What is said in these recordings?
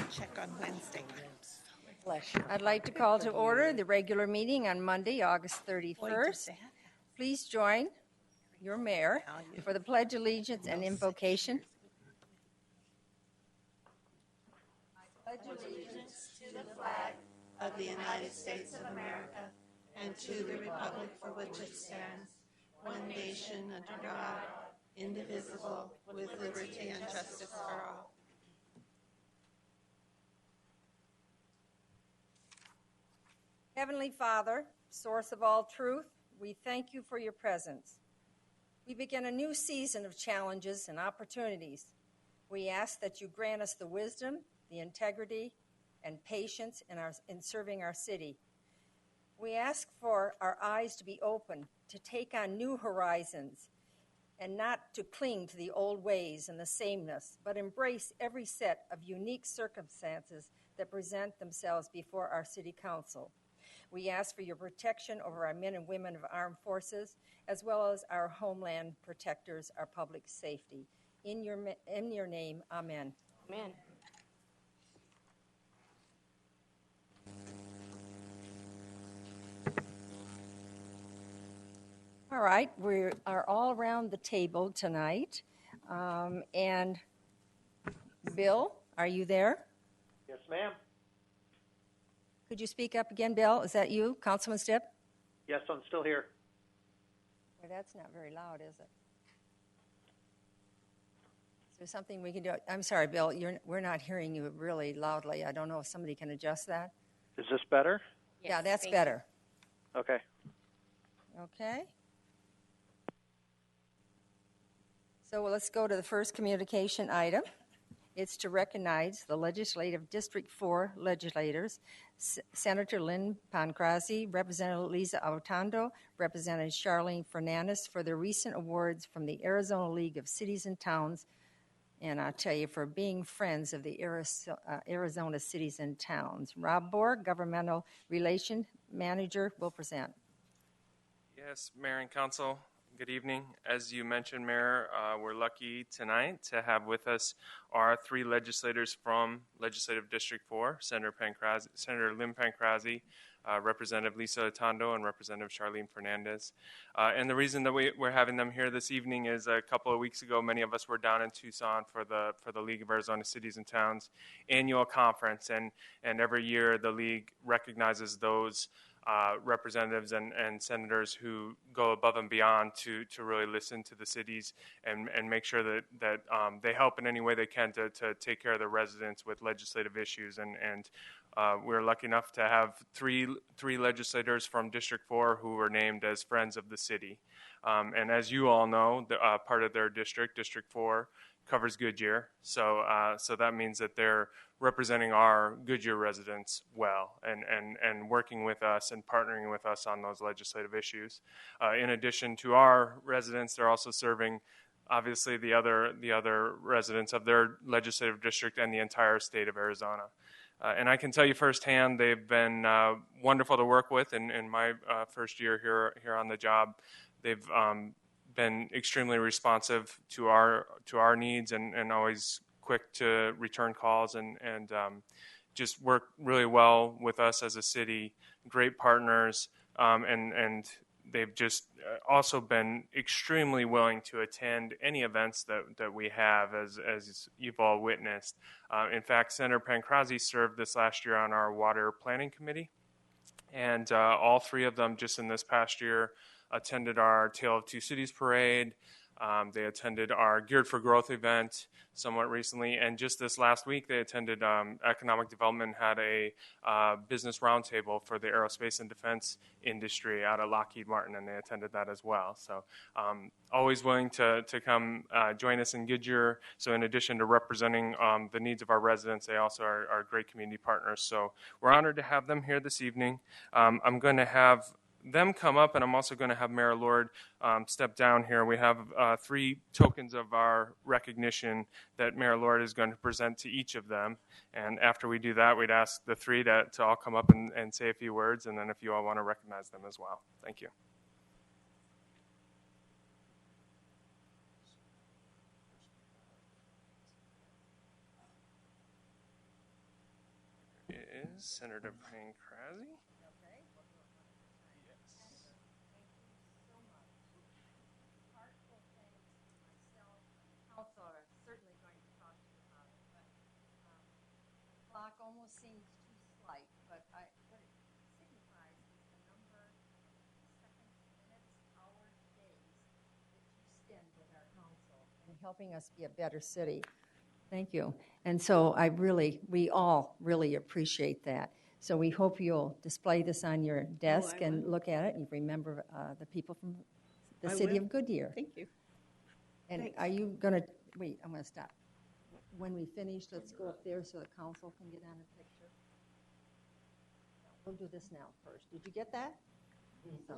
check on Wednesday. Bless you. I'd like to call to order the regular meeting on Monday, August 31st. Please join your mayor for the Pledge of Allegiance and Invocation. I pledge allegiance to the flag of the United States of America and to the republic for which it stands, one nation under God, indivisible, with liberty and justice for all. Heavenly Father, source of all truth, we thank you for your presence. We begin a new season of challenges and opportunities. We ask that you grant us the wisdom, the integrity, and patience in serving our city. We ask for our eyes to be open, to take on new horizons, and not to cling to the old ways and the sameness, but embrace every set of unique circumstances that present themselves before our city council. We ask for your protection over our men and women of armed forces, as well as our homeland protectors, our public safety. In your name, amen. Amen. All right, we are all around the table tonight. And Bill, are you there? Yes, ma'am. Could you speak up again, Bill? Is that you, Councilman Stipp? Yes, I'm still here. Well, that's not very loud, is it? Is there something we can do? I'm sorry, Bill, we're not hearing you really loudly. I don't know if somebody can adjust that. Is this better? Yes, yeah, that's better. Okay. Okay. So let's go to the first communication item. It's to recognize the Legislative District 4 legislators, Senator Lynn Pancrazzi, Representative Lisa Autondo, Representative Charlene Fernandez, for their recent awards from the Arizona League of Cities and Towns, and I'll tell you, for being friends of the Arizona Cities and Towns. Rob Borg, Governmental Relations Manager, will present. Yes, Mayor and Council, good evening. As you mentioned, Mayor, we're lucky tonight to have with us our three legislators from Legislative District 4, Senator Lynn Pancrazzi, Representative Lisa Autondo, and Representative Charlene Fernandez. And the reason that we're having them here this evening is a couple of weeks ago, many of us were down in Tucson for the League of Arizona Cities and Towns annual conference, and every year the League recognizes those representatives and senators who go above and beyond to really listen to the cities and make sure that they help in any way they can to take care of the residents with legislative issues. And we're lucky enough to have three legislators from District 4 who were named as Friends of the City. And as you all know, part of their district, District 4, covers Goodyear. So that means that they're representing our Goodyear residents well and working with us and partnering with us on those legislative issues. In addition to our residents, they're also serving obviously the other residents of their legislative district and the entire state of Arizona. And I can tell you firsthand, they've been wonderful to work with in my first year here on the job. They've been extremely responsive to our needs and always quick to return calls and just work really well with us as a city. Great partners, and they've just also been extremely willing to attend any events that we have, as you've all witnessed. In fact, Senator Pancrazzi served this last year on our water planning committee, and all three of them just in this past year attended our Tale of Two Cities parade. They attended our Geared for Growth event somewhat recently, and just this last week they attended Economic Development, had a business roundtable for the aerospace and defense industry out at Lockheed Martin, and they attended that as well. So always willing to come join us in Goodyear. So in addition to representing the needs of our residents, they also are great community partners. So we're honored to have them here this evening. I'm going to have them come up, and I'm also going to have Mayor Lord step down here. We have three tokens of our recognition that Mayor Lord is going to present to each of them. And after we do that, we'd ask the three to all come up and say a few words, and then if you all want to recognize them as well. Thank you. Senator Pancrazzi. Okay, we'll do it one at a time. Yes. Thank you so much. Heartfelt thanks to myself and the council. I'm certainly going to talk to you about it, but the clock almost seems too slight, but what it signifies is the number of seconds, minutes, hours, days that you spend with our council and helping us be a better city. Thank you. And so we all really appreciate that. So we hope you'll display this on your desk and look at it and remember the people from the city of Goodyear. Thank you. And Thanks. are you going to, wait, I'm going to stop. When we finish, let's go up there so the council can get on a picture. We'll do this now first. Did you get that? So.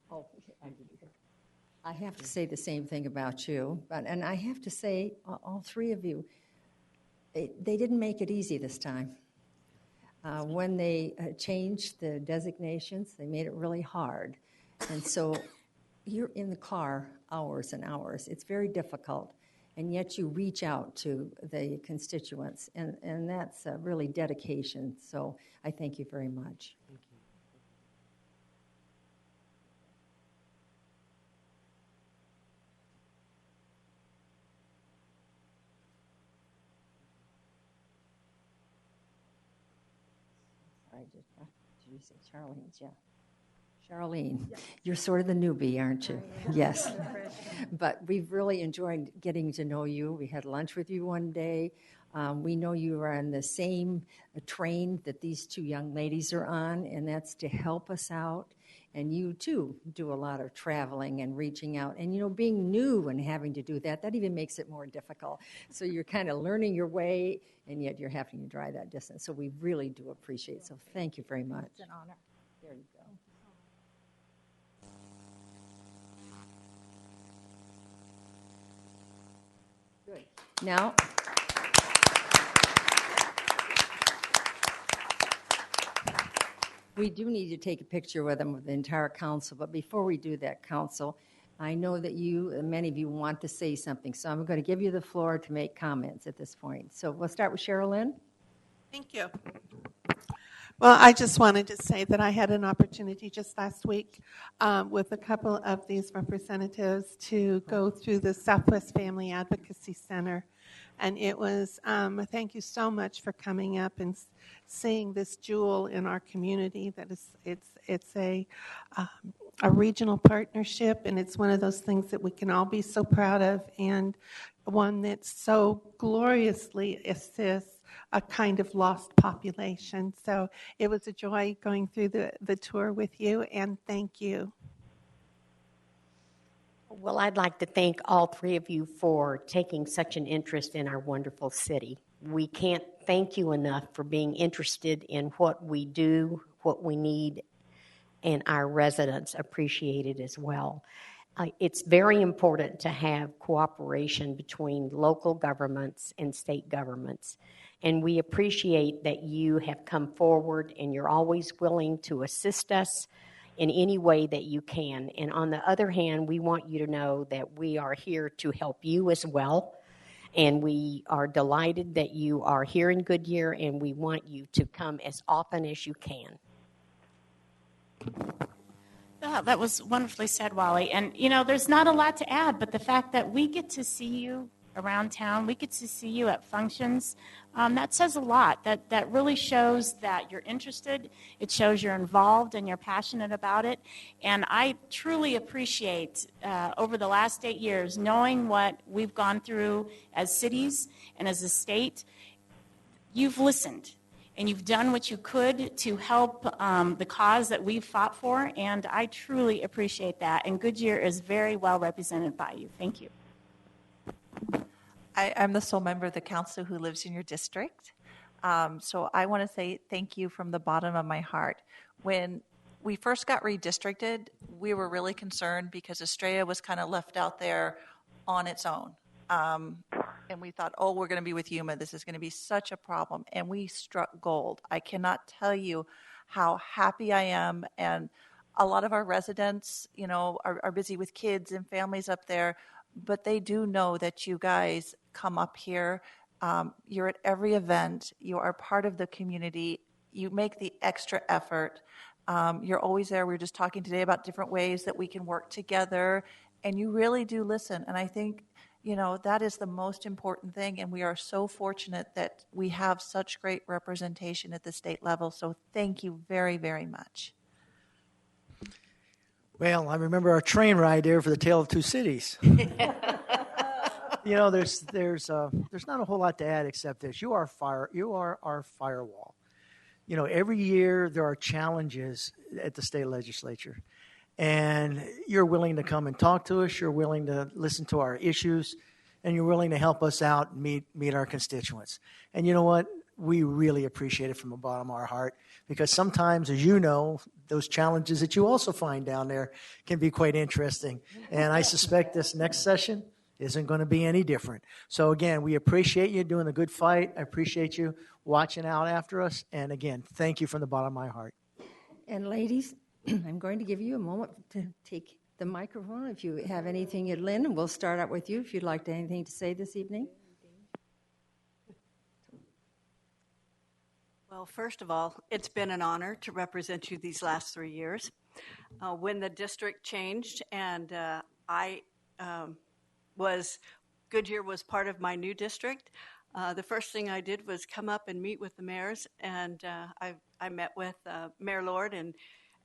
Oh, I have to say the same thing about you, and I have to say, all three of you, they didn't make it easy this time. When they changed the designations, they made it really hard. And so you're in the car hours and hours. It's very difficult, and yet you reach out to the constituents, and that's really dedication. So I thank you very much. Thank you. Sorry, did you say Charlene's? Yeah. Charlene, you're sort of the newbie, aren't you? Yes. But we've really enjoyed getting to know you. We had lunch with you one day. We know you are on the same train that these two young ladies are on, and that's to help us out. And you, too, do a lot of traveling and reaching out. And, being new and having to do that even makes it more difficult. So you're kind of learning your way, and yet you're having to drive that distance. So we really do appreciate it. So thank you very much. It's an honor. There you go. Good. Now, we do need to take a picture with them, with the entire council. But before we do that, council, I know that many of you want to say something. So I'm going to give you the floor to make comments at this point. So we'll start with Sherilyn. Thank you. Well, I just wanted to say that I had an opportunity just last week with a couple of these representatives to go through the Southwest Family Advocacy Center. And it was, thank you so much for coming up and seeing this jewel in our community. That is, it's a regional partnership, and it's one of those things that we can all be so proud of, and one that so gloriously assists a kind of lost population. So it was a joy going through the tour with you, and thank you. Well, I'd like to thank all three of you for taking such an interest in our wonderful city. We can't thank you enough for being interested in what we do, what we need, and our residents appreciate it as well. It's very important to have cooperation between local governments and state governments. And we appreciate that you have come forward and you're always willing to assist us in any way that you can. And on the other hand, we want you to know that we are here to help you as well. And we are delighted that you are here in Goodyear, and we want you to come as often as you can. Oh, that was wonderfully said, Wally. And, there's not a lot to add, but the fact that we get to see you around town, we get to see you at functions, that says a lot. That really shows that you're interested. It shows you're involved and you're passionate about it. And I truly appreciate, over the last 8 years, knowing what we've gone through as cities and as a state, you've listened. And you've done what you could to help the cause that we've fought for, and I truly appreciate that. And Goodyear is very well represented by you. Thank you. I'm the sole member of the council who lives in your district. So I want to say thank you from the bottom of my heart. When we first got redistricted, we were really concerned because Estrella was kind of left out there on its own. And we thought, we're going to be with Yuma. This is going to be such a problem. And we struck gold. I cannot tell you how happy I am and a lot of our residents, are busy with kids and families up there, but they do know that you guys come up here. You're at every event. You are part of the community. You make the extra effort. You're always there. We were just talking today about different ways that we can work together, and you really do listen. And I think, that is the most important thing, and we are so fortunate that we have such great representation at the state level. So thank you very, very much. Well, I remember our train ride there for the Tale of Two Cities. There's not a whole lot to add except this. You are our firewall. Every year there are challenges at the state legislature, and you're willing to come and talk to us. You're willing to listen to our issues, and you're willing to help us out and meet our constituents. And you know what? We really appreciate it from the bottom of our heart, because sometimes, as you know, those challenges that you also find down there can be quite interesting. And I suspect this next session isn't going to be any different. So again, we appreciate you doing a good fight. I appreciate you watching out after us. And again, thank you from the bottom of my heart. And ladies, I'm going to give you a moment to take the microphone if you have anything you'd Lynn, and we'll start out with you if you'd like to anything to say this evening. Well, first of all, it's been an honor to represent you these last 3 years. When the district changed and Goodyear was part of my new district, the first thing I did was come up and meet with the mayors, and I met with Mayor Lord and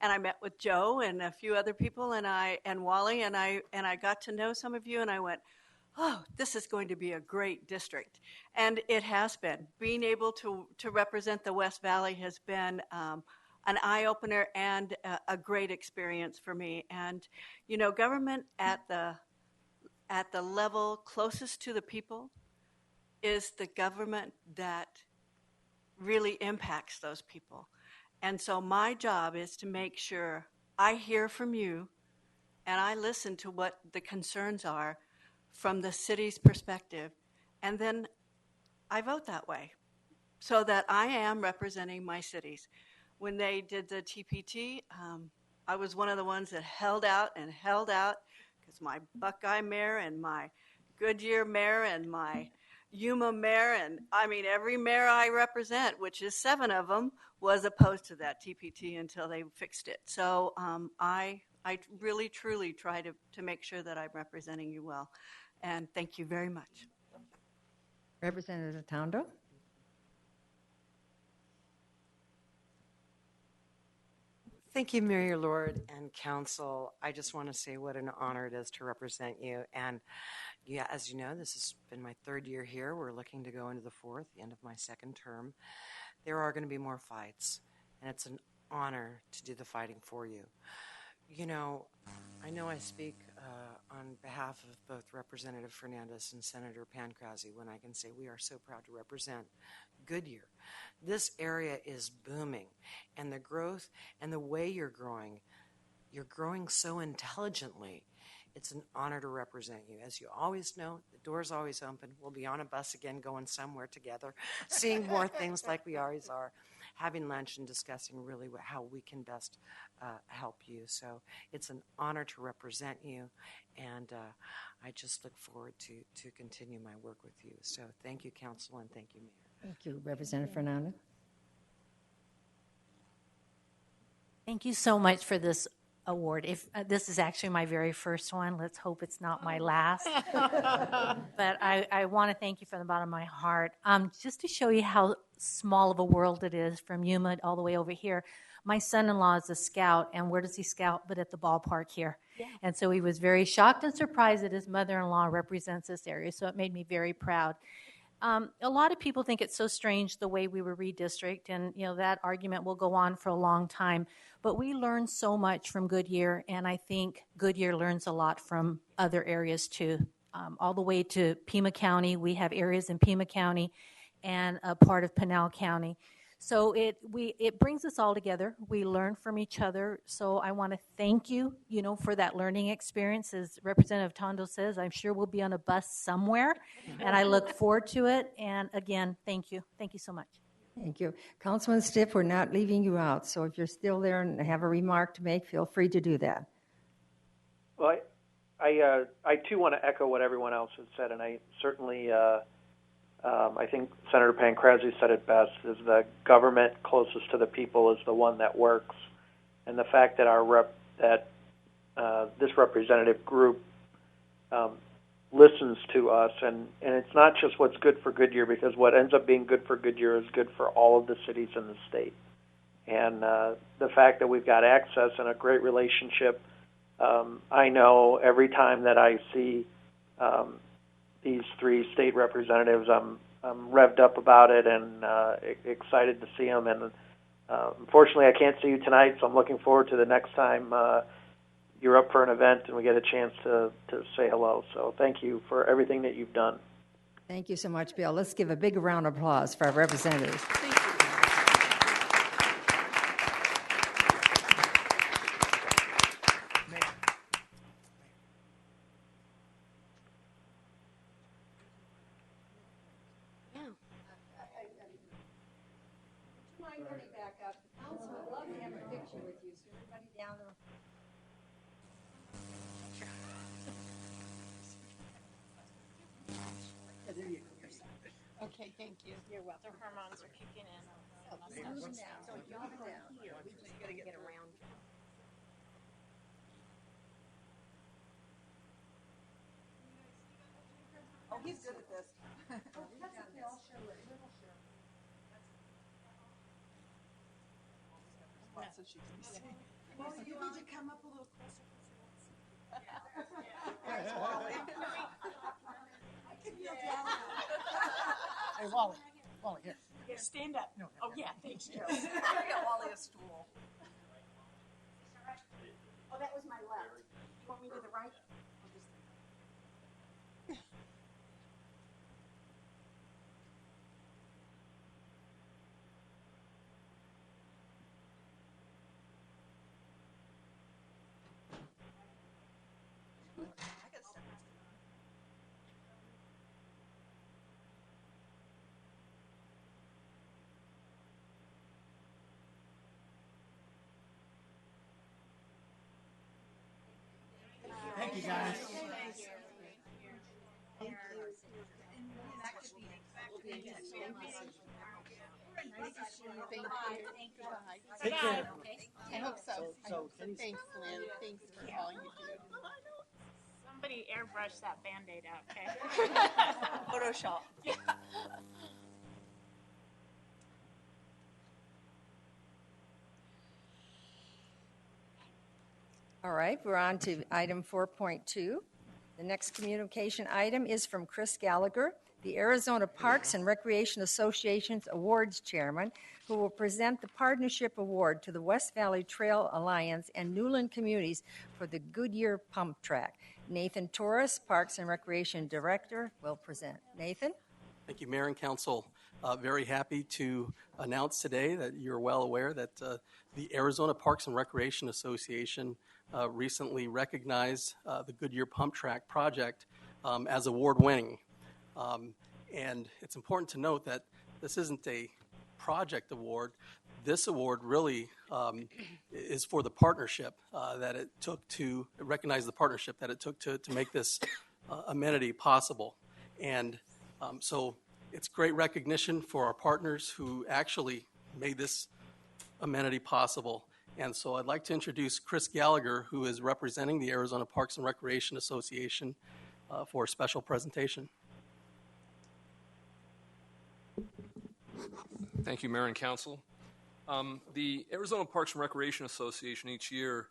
I met with Joe and a few other people and Wally, and I got to know some of you, and I went, oh, this is going to be a great district. And it has been. Being able to represent the West Valley has been an eye-opener and a great experience for me. And, government at the level closest to the people is the government that really impacts those people. And so my job is to make sure I hear from you and I listen to what the concerns are from the city's perspective, and then I vote that way so that I am representing my cities. When they did the TPT, I was one of the ones that held out because my Buckeye mayor and my Goodyear mayor and my Yuma mayor, and every mayor I represent, which is 7 of them, was opposed to that TPT until they fixed it. So I really, truly try to make sure that I'm representing you well. And thank you very much. Representative Tondo. Thank you, Mayor Lord and Council. I just want to say what an honor it is to represent you. And yeah, as you know, this has been my 3rd year here. We're looking to go into the 4th, the end of my 2nd term. There are going to be more fights, and it's an honor to do the fighting for you. I know I speak on behalf of both Representative Fernandez and Senator Pancrazzi when I can say we are so proud to represent Goodyear. This area is booming, and the growth and the way you're growing so intelligently. It's an honor to represent you. As you always know, the door's always open. We'll be on a bus again going somewhere together, seeing more things like we always are, having lunch and discussing really how we can best help you. So it's an honor to represent you, and I just look forward to continue my work with you. So thank you, Council, and thank you, Mayor. Thank you, Representative Fernandez. Thank you so much for this award. If this is actually my very first one, let's hope it's not my last. But I want to thank you from the bottom of my heart. Just to show you how small of a world it is from Yuma all the way over here. My son-in-law is a scout, and where does he scout but at the ballpark here? Yeah. And so he was very shocked and surprised that his mother-in-law represents this area, so it made me very proud. A lot of people think it's so strange the way we were redistricted, and that argument will go on for a long time. But we learned so much from Goodyear, and I think Goodyear learns a lot from other areas too. All the way to Pima County, we have areas in Pima County and a part of Pinal County. So it brings us all together. We learn from each other. So I want to thank you, for that learning experience. As Representative Tondo says, I'm sure we'll be on a bus somewhere, and I look forward to it. And again, thank you. Thank you so much. Thank you. Councilman Stiff, we're not leaving you out, so if you're still there and have a remark to make, feel free to do that. Well, I too want to echo what everyone else has said, and I certainly, I think Senator Pancrazzi said it best, is the government closest to the people is the one that works. And the fact that this representative group listens to us, and it's not just what's good for Goodyear, because what ends up being good for Goodyear is good for all of the cities in the state. And the fact that we've got access and a great relationship, I know every time that I see these three state representatives, I'm revved up about it and excited to see them. And unfortunately, I can't see you tonight, so I'm looking forward to the next time you're up for an event and we get a chance to say hello. So thank you for everything that you've done. Thank you so much, Bill. Let's give a big round of applause for our representatives. Thank you. Okay, thank you. You're welcome. The hormones are kicking in. Oh, he's good at this. So she can see. Well, you need to come up a little closer. I can kneel down now. Hey, Wally, here. Stand up. No, Oh, yeah, thanks, Joe. I got Wally a stool. Oh, that was my left. You want me to the right? Thank you, guys. Take care. I hope so. Thanks, Lynn. Thanks for all you do. Somebody airbrush that Band-Aid out, okay? Photoshop. All right, we're on to item 4.2. The next communication item is from Chris Gallagher, the Arizona Parks and Recreation Association's awards chairman, who will present the partnership award to the West Valley Trail Alliance and Newland Communities for the Goodyear Pump Track. Nathan Torres, Parks and Recreation Director, will present. Nathan? Thank you, Mayor and Council. Very happy to announce today that you're well aware that the Arizona Parks and Recreation Association recently recognized the Goodyear Pump Track project as award-winning. And it's important to note that this isn't a project award. This award really is for the partnership that it took to recognize the partnership that it took to make this amenity possible. And so it's great recognition for our partners who actually made this amenity possible. And so I'd like to introduce Chris Gallagher, who is representing the Arizona Parks and Recreation Association for a special presentation. Thank you, Mayor and Council. The Arizona Parks and Recreation Association each year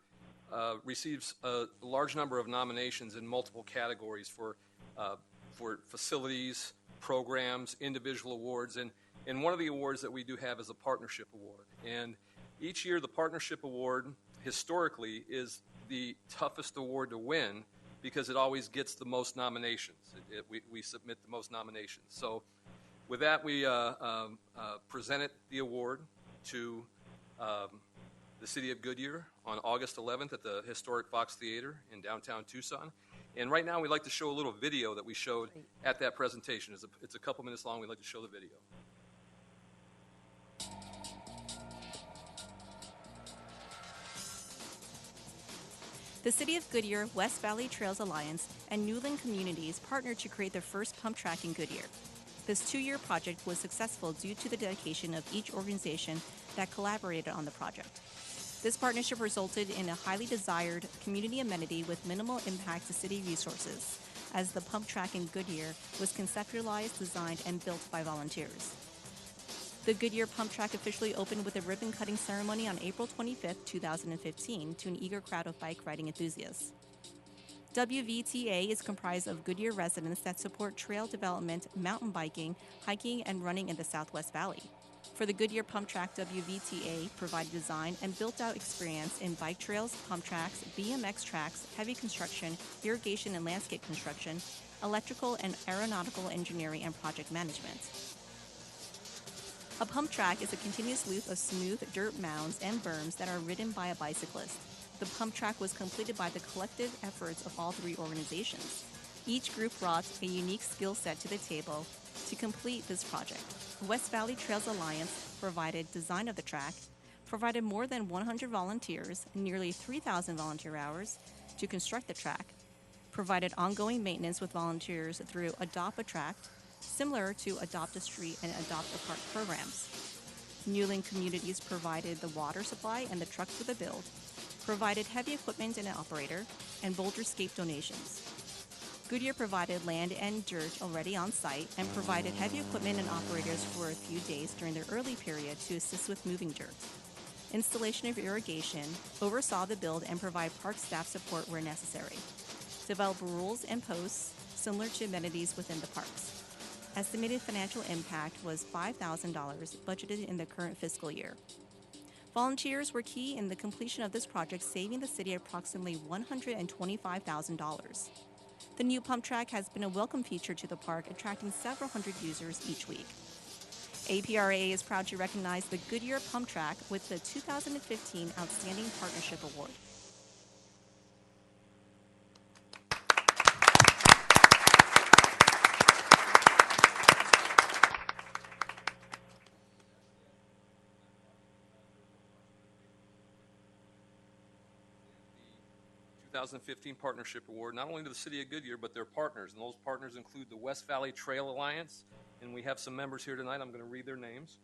receives a large number of nominations in multiple categories for facilities, programs, individual awards, and one of the awards that we do have is a partnership award. And each year the partnership award historically is the toughest award to win because it always gets the most nominations. We submit the most nominations. So with that, we presented the award to the city of Goodyear on August 11th at the historic Fox Theater in downtown Tucson. And right now, we'd like to show a little video that we showed at that presentation. It's a couple minutes long. We'd like to show the video. The City of Goodyear, West Valley Trails Alliance, and Newland Communities partnered to create the first pump track in Goodyear. This 2-year project was successful due to the dedication of each organization that collaborated on the project. This partnership resulted in a highly desired community amenity with minimal impact to city resources, as the pump track in Goodyear was conceptualized, designed, and built by volunteers. The Goodyear Pump Track officially opened with a ribbon-cutting ceremony on April 25, 2015, to an eager crowd of bike riding enthusiasts. WVTA is comprised of Goodyear residents that support trail development, mountain biking, hiking, and running in the Southwest Valley. For the Goodyear Pump Track, WVTA provided design and built-out experience in bike trails, pump tracks, BMX tracks, heavy construction, irrigation and landscape construction, electrical and aeronautical engineering, and project management. A pump track is a continuous loop of smooth dirt mounds and berms that are ridden by a bicyclist. The pump track was completed by the collective efforts of all 3 organizations. Each group brought a unique skill set to the table to complete this project. West Valley Trails Alliance provided design of the track, provided more than 100 volunteers, nearly 3,000 volunteer hours, to construct the track, provided ongoing maintenance with volunteers through Adopt a Track, similar to Adopt a Street and Adopt a Park programs. Newland Communities provided the water supply and the truck for the build, provided heavy equipment and an operator, and boulderscape donations. Goodyear provided land and dirt already on site and provided heavy equipment and operators for a few days during the early period to assist with moving dirt. Installation of irrigation, oversaw the build, and provide park staff support where necessary. Develop rules and posts similar to amenities within the parks. Estimated financial impact was $5,000 budgeted in the current fiscal year. Volunteers were key in the completion of this project, saving the city approximately $125,000. The new pump track has been a welcome feature to the park, attracting several hundred users each week. APRA is proud to recognize the Goodyear Pump Track with the 2015 Outstanding Partnership Award. The 2015 Partnership Award, not only to the City of Goodyear, but their partners. And those partners include the West Valley Trail Alliance. And we have some members here tonight. I'm going to read their names.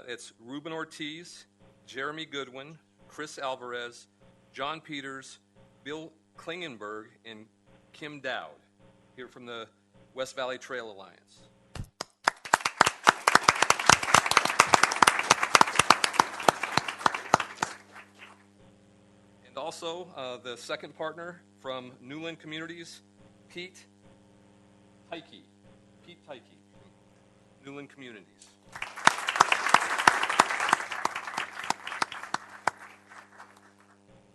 It's Ruben Ortiz, Jeremy Goodwin, Chris Alvarez, John Peters, Bill Klingenberg, and Kim Dowd, here from the West Valley Trail Alliance. And also the second partner from Newland Communities, Pete Tyke. Newland Communities.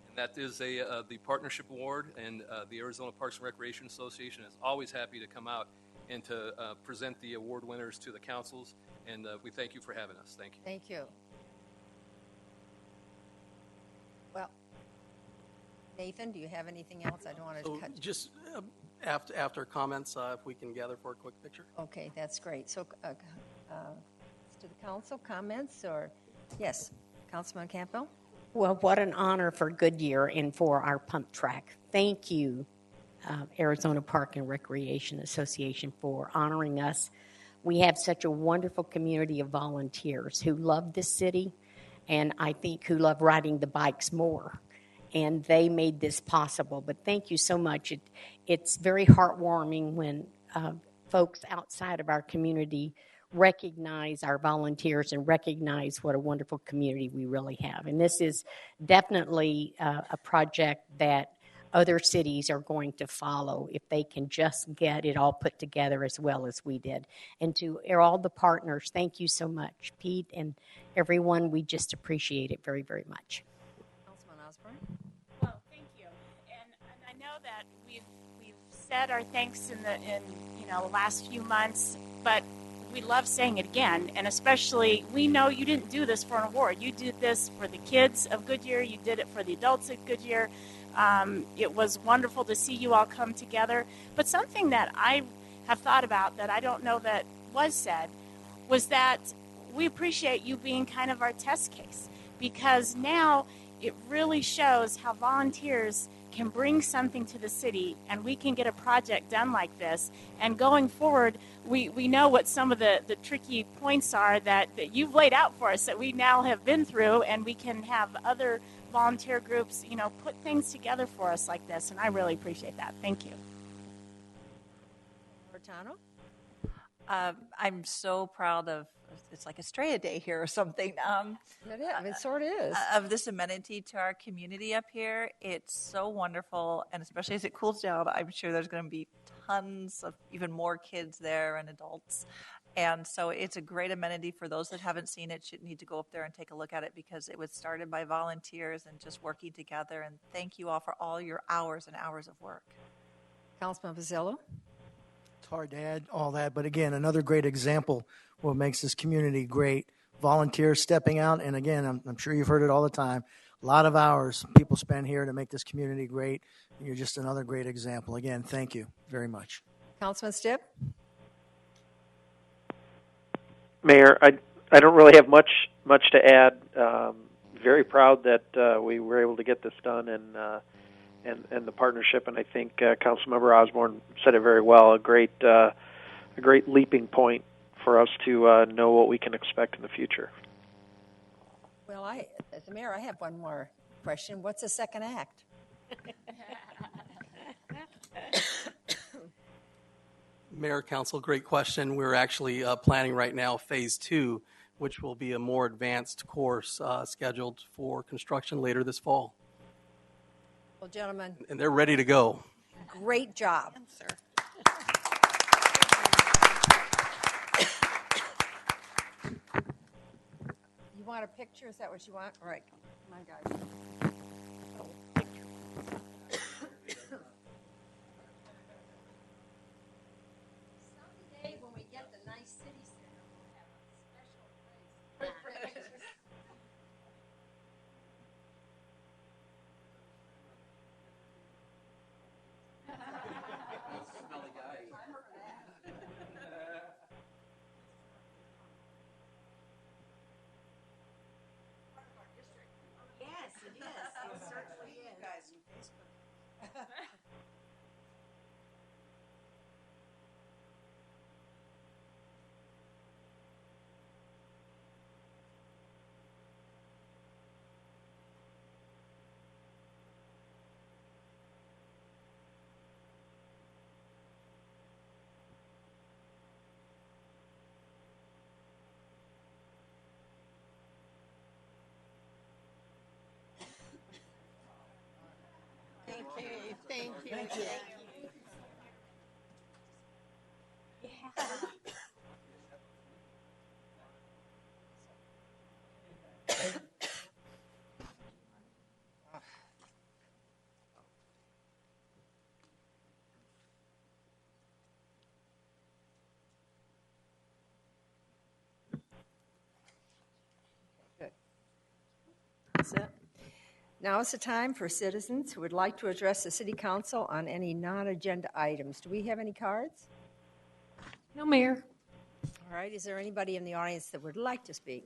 And that is the Partnership Award, and the Arizona Parks and Recreation Association is always happy to come out and to present the award winners to the councils, and we thank you for having us. Thank you. Thank you. Well, Nathan, do you have anything else? I don't want to cut you. Just after comments, if we can gather for a quick picture. Okay, that's great. So, to the council, comments, or yes, Councilman Campbell? Well, what an honor for Goodyear and for our pump track. Thank you, Arizona Park and Recreation Association, for honoring us. We have such a wonderful community of volunteers who love this city, and I think who love riding the bikes more. And they made this possible. But thank you so much. It's very heartwarming when folks outside of our community recognize our volunteers and recognize what a wonderful community we really have. And this is definitely a project that other cities are going to follow if they can just get it all put together as well as we did. And to all the partners, thank you so much. Pete and everyone, we just appreciate it very, very much. Councilman Osborne? Well, thank you. And I know that we've said our thanks in the last few months, but we love saying it again. And especially, we know you didn't do this for an award. You did this for the kids of Goodyear. You did it for the adults at Goodyear. It was wonderful to see you all come together. But something that I have thought about that I don't know that was said was that we appreciate you being kind of our test case, because now it really shows how volunteers can bring something to the city and we can get a project done like this. And going forward, we know what some of the tricky points are that you've laid out for us that we now have been through, and we can have other volunteer groups, put things together for us like this. And I really appreciate that. Thank you. Bertano? I'm so proud of, it's like Estrella Day here or something. It sort of is. Of this amenity to our community up here. It's so wonderful, and especially as it cools down, I'm sure there's going to be tons of even more kids there and adults. And so it's a great amenity. For those that haven't seen it, should need to go up there and take a look at it, because it was started by volunteers and just working together. And thank you all for all your hours and hours of work. Councilman Pizzello? It's hard to add all that, but again, another great example what makes this community great. Volunteers stepping out, and again, I'm sure you've heard it all the time. A lot of hours people spend here to make this community great. You're just another great example. Again, thank you very much. Councilman Stipp? Mayor, I don't really have much to add. Very proud that we were able to get this done, and the partnership. And I think Councilmember Osborne said it very well. A great leaping point for us to know what we can expect in the future. Well, as the mayor, I have one more question. What's the second act? Mayor, Council, great question. We're actually planning right now Phase 2, which will be a more advanced course scheduled for construction later this fall. Well, gentlemen. And they're ready to go. Great job. Sir. You want a picture? Is that what you want? All right. Come on, guys. Someday when we get the nice city center, we'll have a special place for pictures. Smelly guy. Yes, it is. It certainly is. Guys, Facebook. Thank you. Good. That's it. Now is the time for citizens who would like to address the City Council on any non-agenda items. Do we have any cards? No, Mayor. All right. Is there anybody in the audience that would like to speak?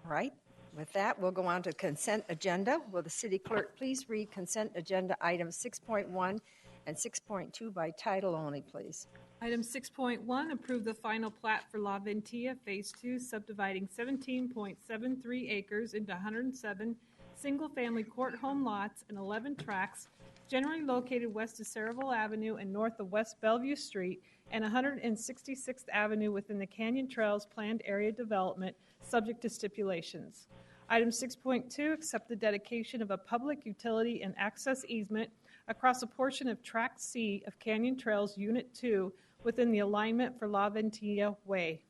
All right. With that, we'll go on to consent agenda. Will the city clerk please read consent agenda items 6.1 and 6.2 by title only, please? Item 6.1, approve the final plat for La Ventia Phase 2, subdividing 17.73 acres into 107 single-family court home lots and 11 tracts, generally located west of Saraville Avenue and north of West Bellevue Street, and 166th Avenue within the Canyon Trails planned area development, subject to stipulations. Item 6.2, accept the dedication of a public utility and access easement across a portion of Tract C of Canyon Trails Unit 2 within the alignment for La Ventia Way.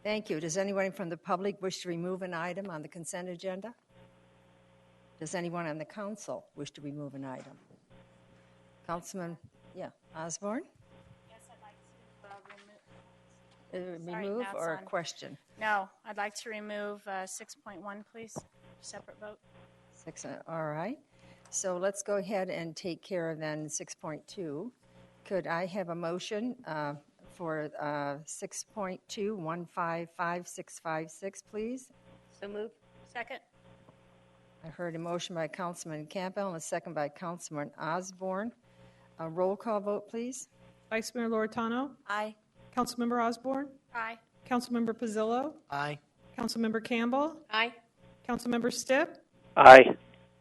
Thank you. Does anyone from the public wish to remove an item on the consent agenda? Does anyone on the council wish to remove an item? Councilman, Osborne? Yes, I'd like to Remove or a question? No, I'd like to remove 6.1, please. Separate vote. All right. So let's go ahead and take care of then 6.2. Could I have a motion for 6.2, 155656, please? So moved. Second. I heard a motion by Councilman Campbell and a second by Councilman Osborne. A roll call vote, please. Vice Mayor Loretano. Aye. Councilmember Osborne. Aye. Councilmember Pizzillo. Aye. Councilmember Campbell. Aye. Councilmember Stipp. Aye.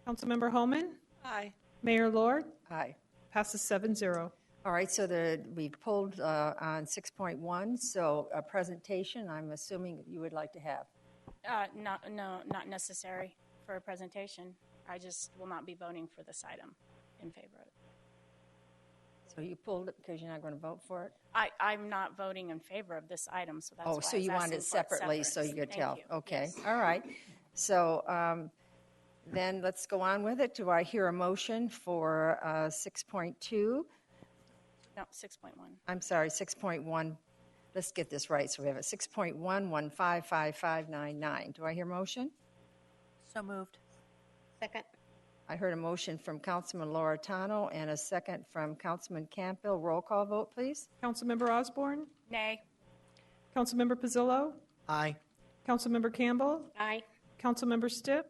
Councilmember Homan. Aye. Mayor Lord. Aye. Passes 7-0. All right, so we've pulled on 6.1, so a presentation I'm assuming you would like to have. Not necessary for a presentation. I just will not be voting for this item in favor of it. So you pulled it because you're not going to vote for it? I'm not voting in favor of this item, so that's why So I was you want asking it for separately so you could Thank tell. you. Okay, Yes. all right. So then let's go on with it. Do I hear a motion for 6.2? No, 6.1. I'm sorry, 6.1. Let's get this right. So we have a 6.1155599. Do I hear motion? So moved. Second. I heard a motion from Councilman Loretano and a second from Councilman Campbell. Roll call vote, please. Councilmember Osborne. Nay. Councilmember Pizzillo. Aye. Councilmember Campbell. Aye. Councilmember Stipp.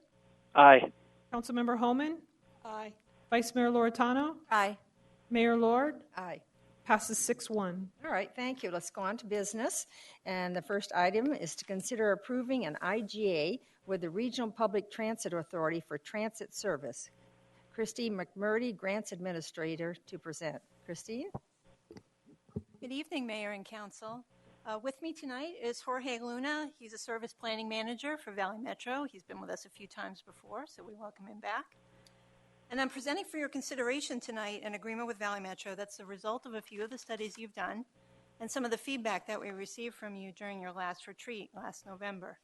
Aye. Councilmember Homan. Aye. Vice Mayor Loretano. Aye. Mayor Lord. Aye. Passes 6-1. All right, thank you. Let's go on to business. And the first item is to consider approving an IGA with the Regional Public Transit Authority for transit service. Christy McMurdy, Grants Administrator, to present. Christy? Good evening, Mayor and Council. With me tonight is Jorge Luna. He's a service planning manager for Valley Metro. He's been with us a few times before, so we welcome him back. And I'm presenting for your consideration tonight an agreement with Valley Metro that's the result of a few of the studies you've done and some of the feedback that we received from you during your last retreat last November.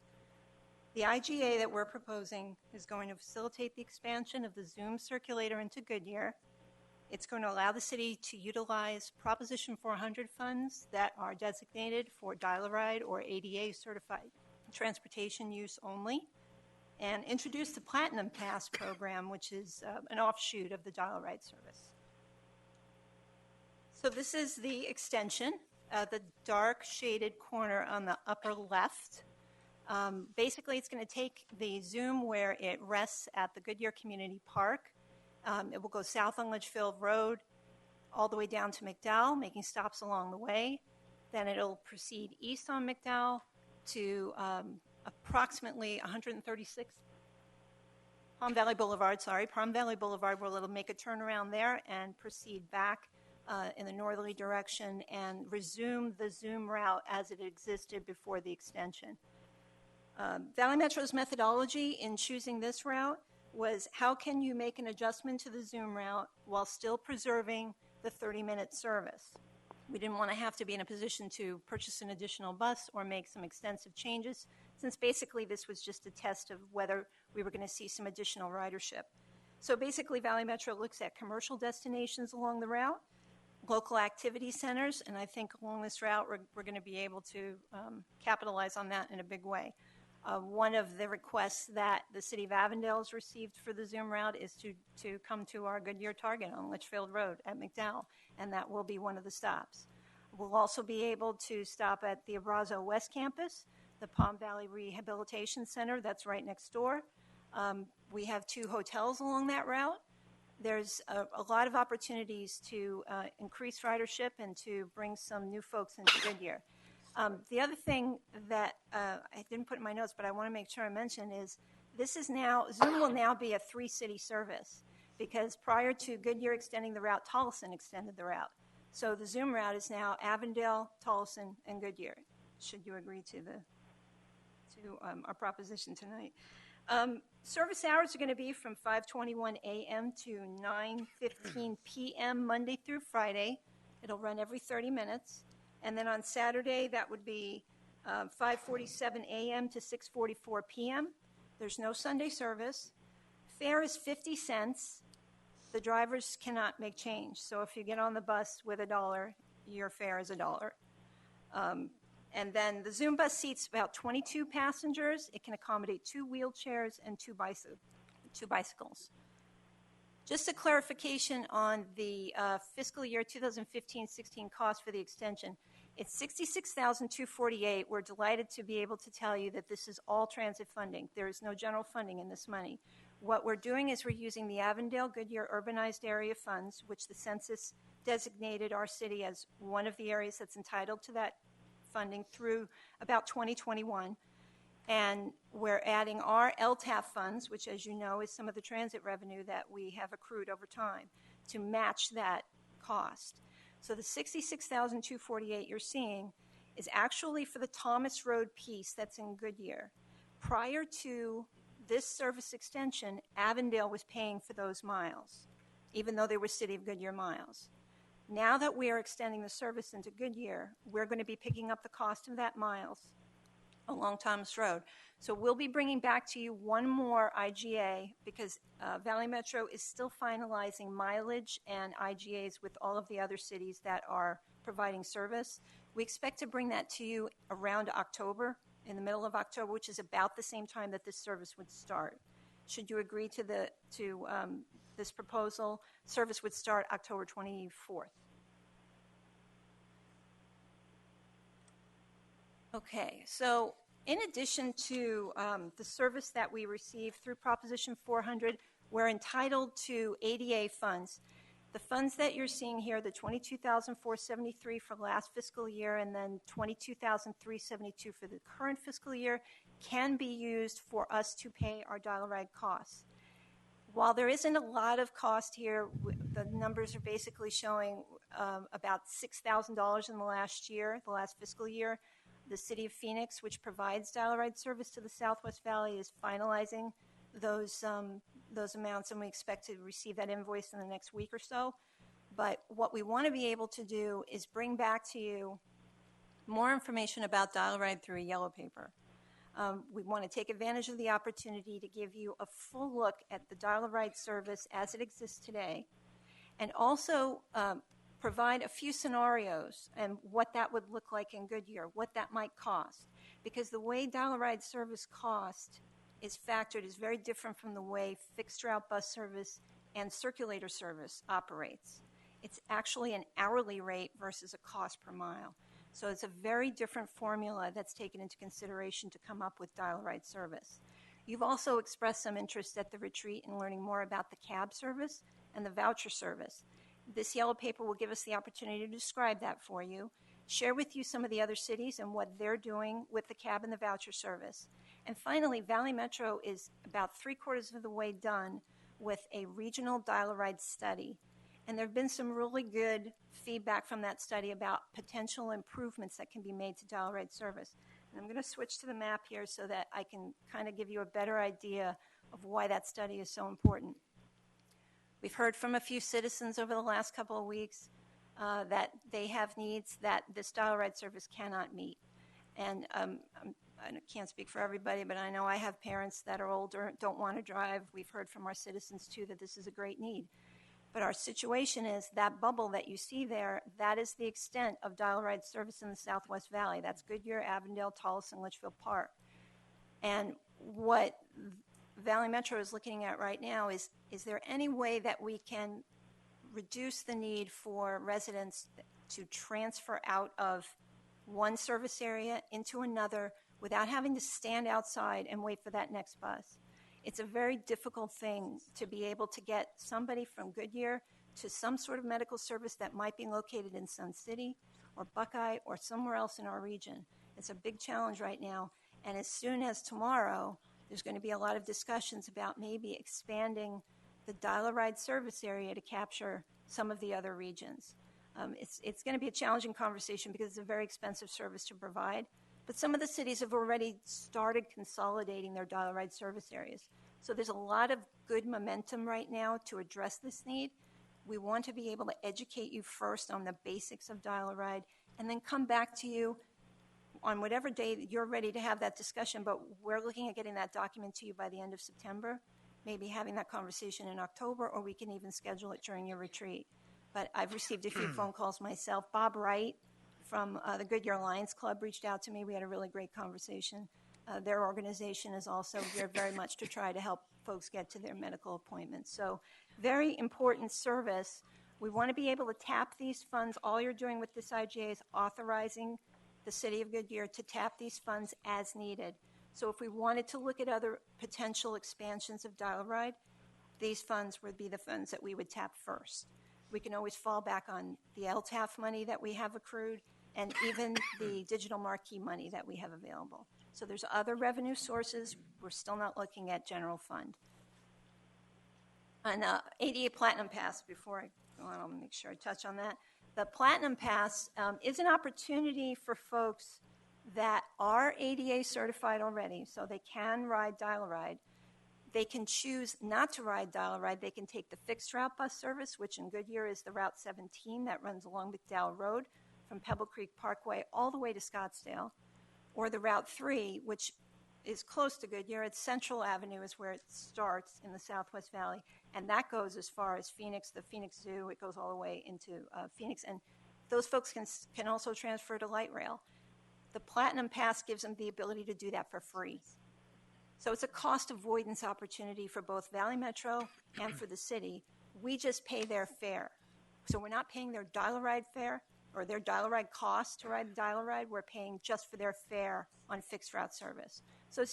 The IGA that we're proposing is going to facilitate the expansion of the Zoom circulator into Goodyear. It's going to allow the city to utilize Proposition 400 funds that are designated for dial-a-ride or ADA certified transportation use only, and introduce the Platinum Pass program, which is an offshoot of the dial-a-ride service. So this is the extension, the dark shaded corner on the upper left. Basically, it's going to take the Zoom where it rests at the Goodyear Community Park. It will go south on Litchfield Road all the way down to McDowell, making stops along the way. Then it'll proceed east on McDowell to approximately 136 Palm Valley Boulevard, where it'll make a turnaround there and proceed back in the northerly direction and resume the Zoom route as it existed before the extension. Valley Metro's methodology in choosing this route was how can you make an adjustment to the Zoom route while still preserving the 30-minute service. We didn't want to have to be in a position to purchase an additional bus or make some extensive changes, since basically this was just a test of whether we were going to see some additional ridership. So basically Valley Metro looks at commercial destinations along the route, local activity centers, and I think along this route we're going to be able to capitalize on that in a big way. One of the requests that the City of Avondale has received for the Zoom route is to come to our Goodyear Target on Litchfield Road at McDowell, and that will be one of the stops. We'll also be able to stop at the Abrazo West Campus, the Palm Valley Rehabilitation Center that's right next door. We have 2 hotels along that route. There's a lot of opportunities to increase ridership and to bring some new folks into Goodyear. The other thing that I didn't put in my notes, but I want to make sure I mention is Zoom will now be a 3-city service, because prior to Goodyear extending the route, Tolleson extended the route. So the Zoom route is now Avondale, Tolleson, and Goodyear. Should you agree to our proposition tonight? Service hours are going to be from 5:21 a.m. to 9:15 p.m. Monday through Friday. It'll run every 30 minutes. And then on Saturday, that would be 5:47 a.m. to 6:44 p.m. There's no Sunday service. Fare is 50 cents. The drivers cannot make change. So if you get on the bus with $1, your fare is $1. And then the Zoom bus seats about 22 passengers. It can accommodate 2 wheelchairs and 2 bicycles. Just a clarification on the fiscal year 2015-16 cost for the extension. It's $66,248. We're delighted to be able to tell you that this is all transit funding. There is no general funding in this money. What we're doing is we're using the Avondale Goodyear Urbanized Area Funds, which the census designated our city as one of the areas that's entitled to that funding through about 2021. And we're adding our LTAF funds, which, as you know, is some of the transit revenue that we have accrued over time, to match that cost. So the $66,248 you're seeing is actually for the Thomas Road piece that's in Goodyear. Prior to this service extension, Avondale was paying for those miles, even though they were City of Goodyear miles. Now that we are extending the service into Goodyear, we're going to be picking up the cost of that miles along Thomas Road. So we'll be bringing back to you one more IGA because Valley Metro is still finalizing mileage and IGAs with all of the other cities that are providing service. We expect to bring that to you around October, in the middle of October, which is about the same time that this service would start. Should you agree to this proposal, service would start October 24th. Okay, so in addition to the service that we receive through Proposition 400, we're entitled to ADA funds. The funds that you're seeing here, the $22,473 for last fiscal year and then $22,372 for the current fiscal year, can be used for us to pay our dial-a-ride costs. While there isn't a lot of cost here, the numbers are basically showing about $6,000 in the last fiscal year. The City of Phoenix, which provides dial-a-ride service to the Southwest Valley, is finalizing those amounts, and we expect to receive that invoice in the next week or so. But what we want to be able to do is bring back to you more information about dial-a-ride through a yellow paper. We want to take advantage of the opportunity to give you a full look at the dial-a-ride service as it exists today, and also provide a few scenarios and what that would look like in Goodyear, what that might cost. Because the way dial-a-ride service cost is factored is very different from the way fixed route bus service and circulator service operates. It's actually an hourly rate versus a cost per mile. So it's a very different formula that's taken into consideration to come up with dial-a-ride service. You've also expressed some interest at the retreat in learning more about the cab service and the voucher service. This yellow paper will give us the opportunity to describe that for you, share with you some of the other cities and what they're doing with the cab and the voucher service. And finally, Valley Metro is about 3/4 of the way done with a regional dial-a-ride study. And there have been some really good feedback from that study about potential improvements that can be made to dial-a-ride service. And I'm going to switch to the map here so that I can kind of give you a better idea of why that study is so important. We've heard from a few citizens over the last couple of weeks that they have needs that this dial-a-ride service cannot meet. And I can't speak for everybody, but I know I have parents that are older, don't want to drive. We've heard from our citizens, too, that this is a great need. But our situation is that bubble that you see there, that is the extent of dial-a-ride service in the Southwest Valley. That's Goodyear, Avondale, Tolleson, Litchfield Park. And what Valley Metro is looking at right now is there any way that we can reduce the need for residents to transfer out of one service area into another without having to stand outside and wait for that next bus? It's a very difficult thing to be able to get somebody from Goodyear to some sort of medical service that might be located in Sun City or Buckeye or somewhere else in our region. It's a big challenge right now. And as soon as tomorrow, there's going to be a lot of discussions about maybe expanding the dial-a-ride service area to capture some of the other regions. It's going to be a challenging conversation because it's a very expensive service to provide. But some of the cities have already started consolidating their dial-a-ride service areas. So there's a lot of good momentum right now to address this need. We want to be able to educate you first on the basics of dial-a-ride and then come back to you on whatever day that you're ready to have that discussion. But we're looking at getting that document to you by the end of September, maybe having that conversation in October, or we can even schedule it during your retreat. But I've received a few phone calls myself. Bob Wright from the Goodyear Lions Club reached out to me. We had a really great conversation. Their organization is also geared very much to try to help folks get to their medical appointments. So very important service We want to be able to tap these funds. All you're doing with this IGA is authorizing the City of Goodyear to tap these funds as needed. So if we wanted to look at other potential expansions of Dial-A-Ride, these funds would be the funds that we would tap first. We can always fall back on the LTAF money that we have accrued and even the digital marquee money that we have available. So there's other revenue sources. We're still not looking at general fund. And ADA Platinum Pass, before I go on, I'll make sure I touch on that. The Platinum Pass is an opportunity for folks that are ADA certified already, so they can ride Dial-A-Ride. They can choose not to ride Dial-A-Ride. They can take the fixed route bus service, which in Goodyear is the Route 17 that runs along McDowell Road from Pebble Creek Parkway all the way to Scottsdale, or the Route 3, which is close to Goodyear. It's Central Avenue is where it starts in the Southwest Valley, and that goes as far as Phoenix, the Phoenix Zoo. It goes all the way into Phoenix, and those folks can also transfer to light rail. The Platinum Pass gives them the ability to do that for free. So it's a cost avoidance opportunity for both Valley Metro and for the city. We just pay their fare. So we're not paying their Dial-A-Ride fare or their Dial-A-Ride cost to ride the Dial-A-Ride. We're paying just for their fare on fixed route service. So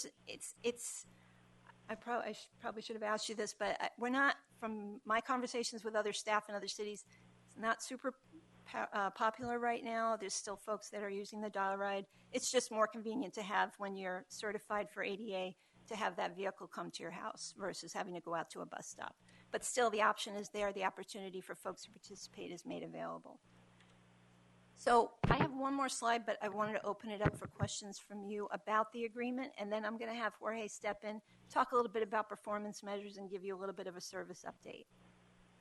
I probably should have asked you this, but we're not, from my conversations with other staff in other cities, it's not super popular right now. There's still folks that are using the Dial-A-Ride. It's just more convenient to have when you're certified for ADA to have that vehicle come to your house versus having to go out to a bus stop. But still, the option is there. The opportunity for folks to participate is made available. So I have one more slide, but I wanted to open it up for questions from you about the agreement, and then I'm going to have Jorge step in, talk a little bit about performance measures, and give you a little bit of a service update.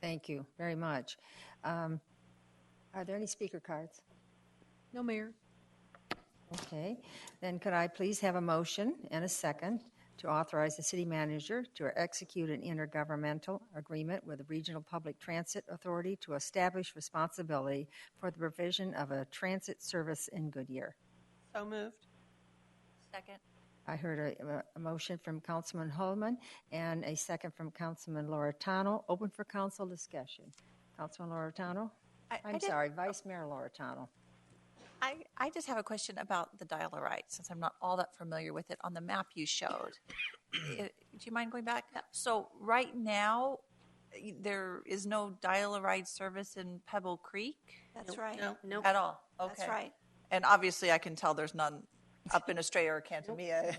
Thank you very much. Are there any speaker cards? No, Mayor. Okay. Then could I please have a motion and a second to authorize the city manager to execute an intergovernmental agreement with the Regional Public Transit Authority to establish responsibility for the provision of a transit service in Goodyear? So moved. Second. I heard a motion from Councilman Holman and a second from Councilman Loretano. Open for council discussion. Councilman Loretano? I'm sorry, Vice Mayor Loretano. I just have a question about the Dial-A-Ride, since I'm not all that familiar with it. On the map you showed, do you mind going back? So right now, there is no Dial-A-Ride service in Pebble Creek? That's right. Nope. At all? Okay. That's right. And obviously I can tell there's none up in Estrella or Cantamia.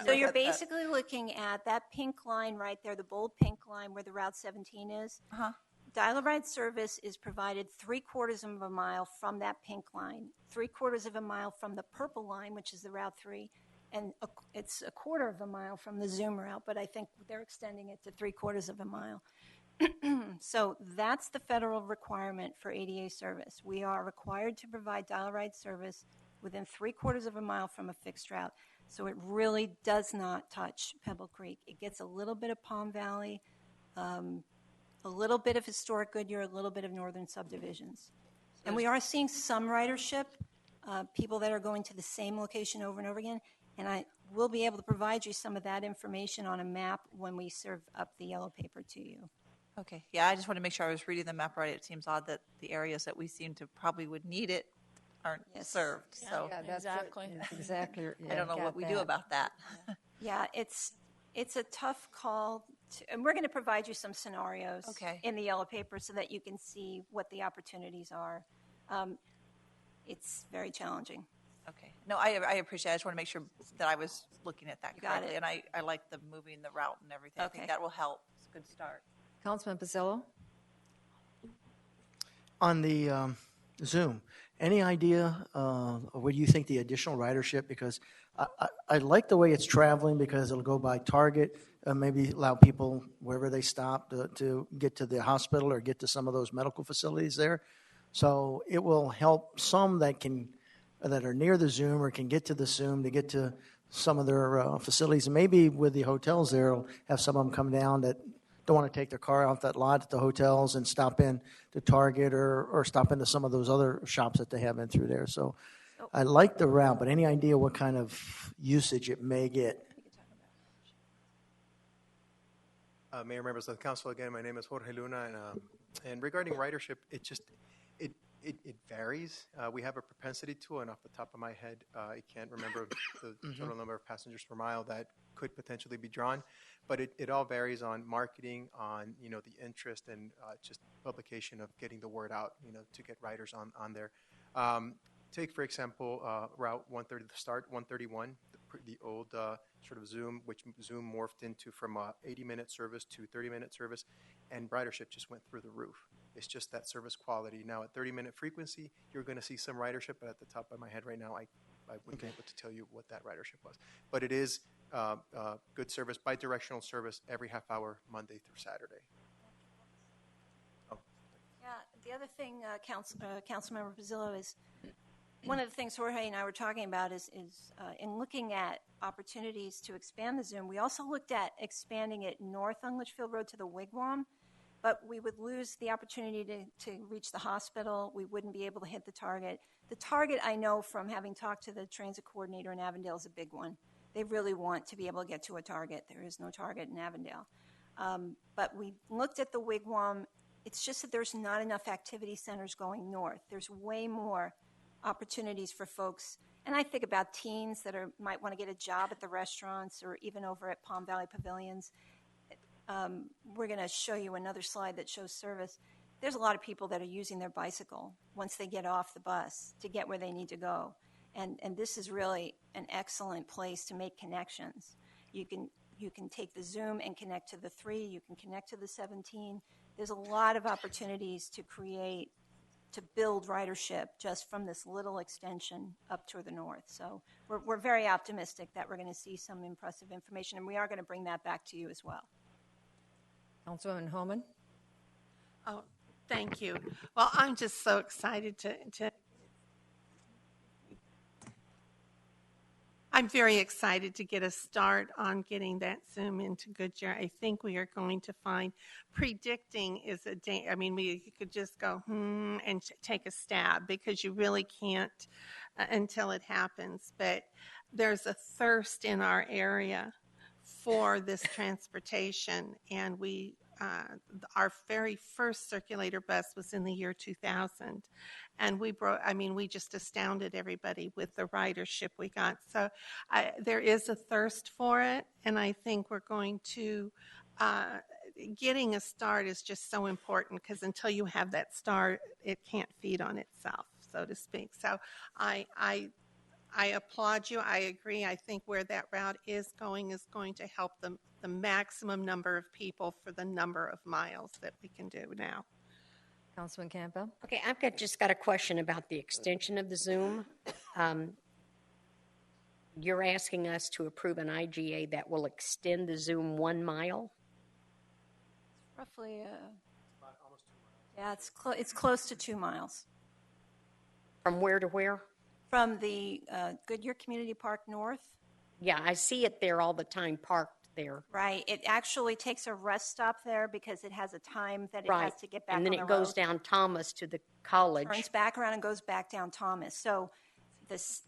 So you're basically looking at that pink line right there, the bold pink line where the Route 17 is. Uh-huh. Dial-A-Ride service is provided 3/4 of a mile from that pink line, 3/4 of a mile from the purple line, which is the Route 3, and it's 1/4 of a mile from the Zoom route, but I think they're extending it to 3/4 of a mile. So that's the federal requirement for ADA service. We are required to provide Dial-A-Ride service within 3/4 of a mile from a fixed route. So it really does not touch Pebble Creek. It gets a little bit of Palm Valley, a little bit of historic Goodyear, a little bit of northern subdivisions. And we are seeing some ridership, people that are going to the same location over and over again. And I will be able to provide you some of that information on a map when we serve up the yellow paper to you. Okay. Yeah, I just want to make sure I was reading the map right. It seems odd that the areas that we seem to probably would need it aren't served. So that's exactly. I don't know what we do about that. Yeah, it's a tough call. And we're going to provide you some scenarios in the yellow paper so that you can see what the opportunities are. It's very challenging. Okay. No, I appreciate it. I just want to make sure that I was looking at that correctly. And I like the moving the route and everything. I think that will help. It's a good start. Councilman Pasillo? On the Zoom, any idea of what you think the additional ridership? Because I like the way it's traveling because it'll go by Target, maybe allow people wherever they stop to get to the hospital or get to some of those medical facilities there. So it will help some that are near the Zoom or can get to the Zoom to get to some of their facilities. And maybe with the hotels there, will have some of them come down that don't want to take their car out that lot at the hotels and stop in to Target or stop into some of those other shops that they have in through there. So I like the route, but any idea what kind of usage it may get? Mayor, members of the council, again, my name is Jorge Luna, and And regarding ridership, it varies. We have a propensity tool, and off the top of my head, I can't remember the total number of passengers per mile that could potentially be drawn, but it all varies on marketing, on the interest, and just publication of getting the word out, to get riders on there. Take for example Route 130, the start 131, the old sort of Zoom, which Zoom morphed into from a 80-minute service to 30-minute service, and ridership just went through the roof. It's just that service quality. Now at 30-minute frequency, you're going to see some ridership, but at the top of my head right now, I wouldn't be able to tell you what that ridership was. But it is good service, bi-directional service every half hour, Monday through Saturday. Yeah, the other thing, Councilmember Pizzillo, is one of the things Jorge and I were talking about is in looking at opportunities to expand the Zoom, we also looked at expanding it north on Litchfield Road to the Wigwam, but we would lose the opportunity to reach the hospital. We wouldn't be able to hit the target. The target, I know from having talked to the transit coordinator in Avondale, is a big one. They really want to be able to get to a target. There is no target in Avondale. But we looked at the Wigwam. It's just that there's not enough activity centers going north. There's way more opportunities for folks. And I think about teens that might want to get a job at the restaurants or even over at Palm Valley Pavilions. We're going to show you another slide that shows service. There's a lot of people that are using their bicycle once they get off the bus to get where they need to go. And this is really an excellent place to make connections. You can take the Zoom and connect to the 3. You can connect to the 17. There's a lot of opportunities to build ridership just from this little extension up to the north. So we're very optimistic that we're going to see some impressive information, and we are going to bring that back to you as well. Councilwoman Holman? Oh, thank you. Well, I'm just so excited I'm very excited to get a start on getting that Zoom into Goodyear. I think we are going to find predicting is we could just go, and take a stab, because you really can't until it happens. But there's a thirst in our area for this transportation, and our very first circulator bus was in the year 2000, and we just astounded everybody with the ridership we got. So there is a thirst for it, and I think we're going to getting a start is just so important, because until you have that start, it can't feed on itself, so to speak. So I applaud you. I agree. I think where that route is going to help the maximum number of people for the number of miles that we can do now. Councilman Campbell? Okay, I've just got a question about the extension of the Zoom. You're asking us to approve an IGA that will extend the Zoom 1 mile? Roughly, yeah, it's close to 2 miles. From where to where? From the Goodyear Community Park north. Yeah, I see it there all the time, parked there. Right. It actually takes a rest stop there because it has a time that it has to get back on the road. And then it goes down Thomas to the college. Turns back around and goes back down Thomas. So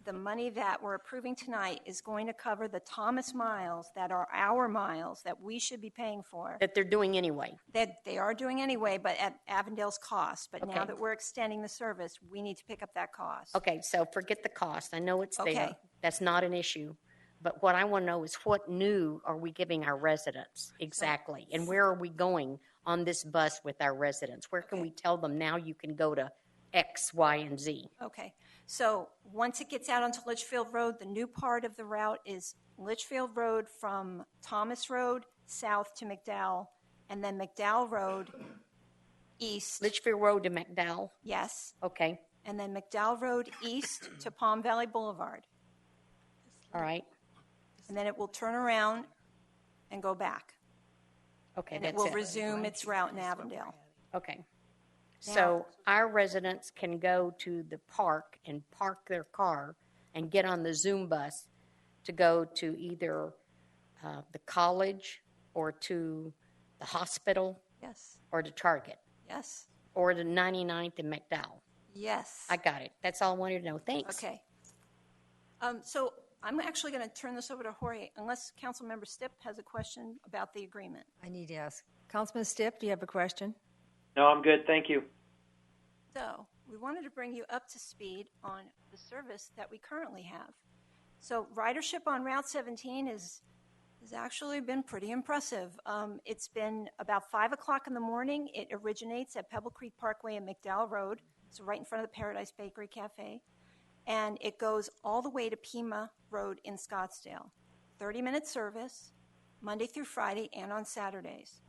the money that we're approving tonight is going to cover the Thomas miles that are our miles that we should be paying for. That they're doing anyway. That they are doing anyway, but at Avondale's cost. But now that we're extending the service, we need to pick up that cost. Okay, so forget the cost. I know it's Okay. there. That's not an issue. But what I want to know is what new are we giving our residents exactly? And where are we going on this bus with our residents? Where can we tell them now you can go to X, Y, and Z? Okay. So once it gets out onto Litchfield Road, the new part of the route is Litchfield Road from Thomas Road south to McDowell, and then McDowell Road east. Litchfield Road to McDowell? Yes. Okay. And then McDowell Road east to Palm Valley Boulevard. All right. And then it will turn around and go back. Okay, and it will resume its route in Avondale. Okay. So our residents can go to the park and park their car and get on the Zoom bus to go to either the college or to the hospital. Yes. Or to Target. Yes. Or the 99th and McDowell. Yes. I got it. That's all I wanted to know. Thanks. Okay. So I'm actually going to turn this over to Jorge, unless Councilmember Stipp has a question about the agreement. I need to ask. Councilman Stipp, do you have a question? No, I'm good. Thank you. So we wanted to bring you up to speed on the service that we currently have. So ridership on Route 17 has actually been pretty impressive. It's been about 5 o'clock in the morning. It originates at Pebble Creek Parkway and McDowell Road, so right in front of the Paradise Bakery Cafe. And it goes all the way to Pima Road in Scottsdale. 30-minute service, Monday through Friday and on Saturdays.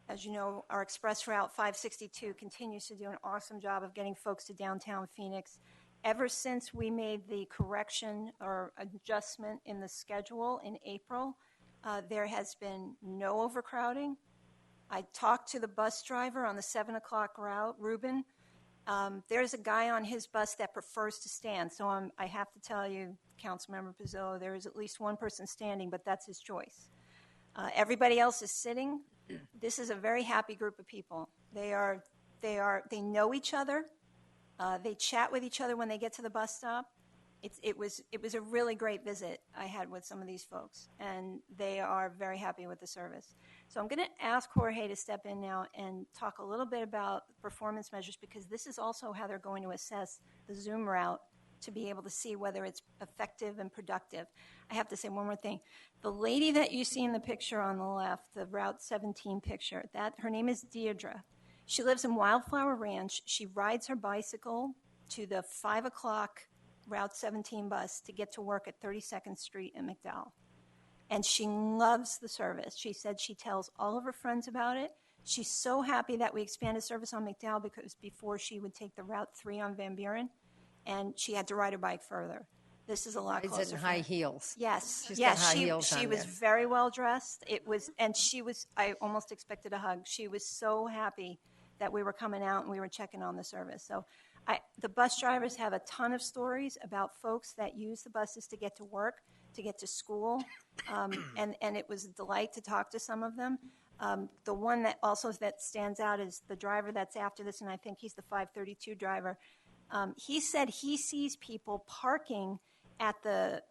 As you know, our Express Route 562 continues to do an awesome job of getting folks to downtown Phoenix. Ever since we made the correction or adjustment in the schedule in April, there has been no overcrowding. I talked to the bus driver on the 7 o'clock route, Ruben. There's a guy on his bus that prefers to stand, so I have to tell you, Councilmember Pizzillo, there is at least one person standing, but that's his choice. Everybody else is sitting. This is a very happy group of people. They know each other. They chat with each other when they get to the bus stop. It was a really great visit I had with some of these folks, and they are very happy with the service. So I'm going to ask Jorge to step in now and talk a little bit about performance measures, because this is also how they're going to assess the Zoom route to be able to see whether it's effective and productive. I have to say one more thing. The lady that you see in the picture on the left, the Route 17 picture, her name is Deidre. She lives in Wildflower Ranch. She rides her bicycle to the 5 o'clock Route 17 bus to get to work at 32nd Street in McDowell. And she loves the service. She said she tells all of her friends about it. She's so happy that we expanded service on McDowell, because before she would take the Route 3 on Van Buren, and she had to ride her bike further. This is a lot Rides closer. in high heels. Yes, She's yes. got high heels She on was there. very well dressed. I almost expected a hug. She was so happy that we were coming out and we were checking on the service. So the bus drivers have a ton of stories about folks that use the buses to get to work, to get to school, and it was a delight to talk to some of them. The one that stands out is the driver that's after this, and I think he's the 532 driver. He said he sees people parking at the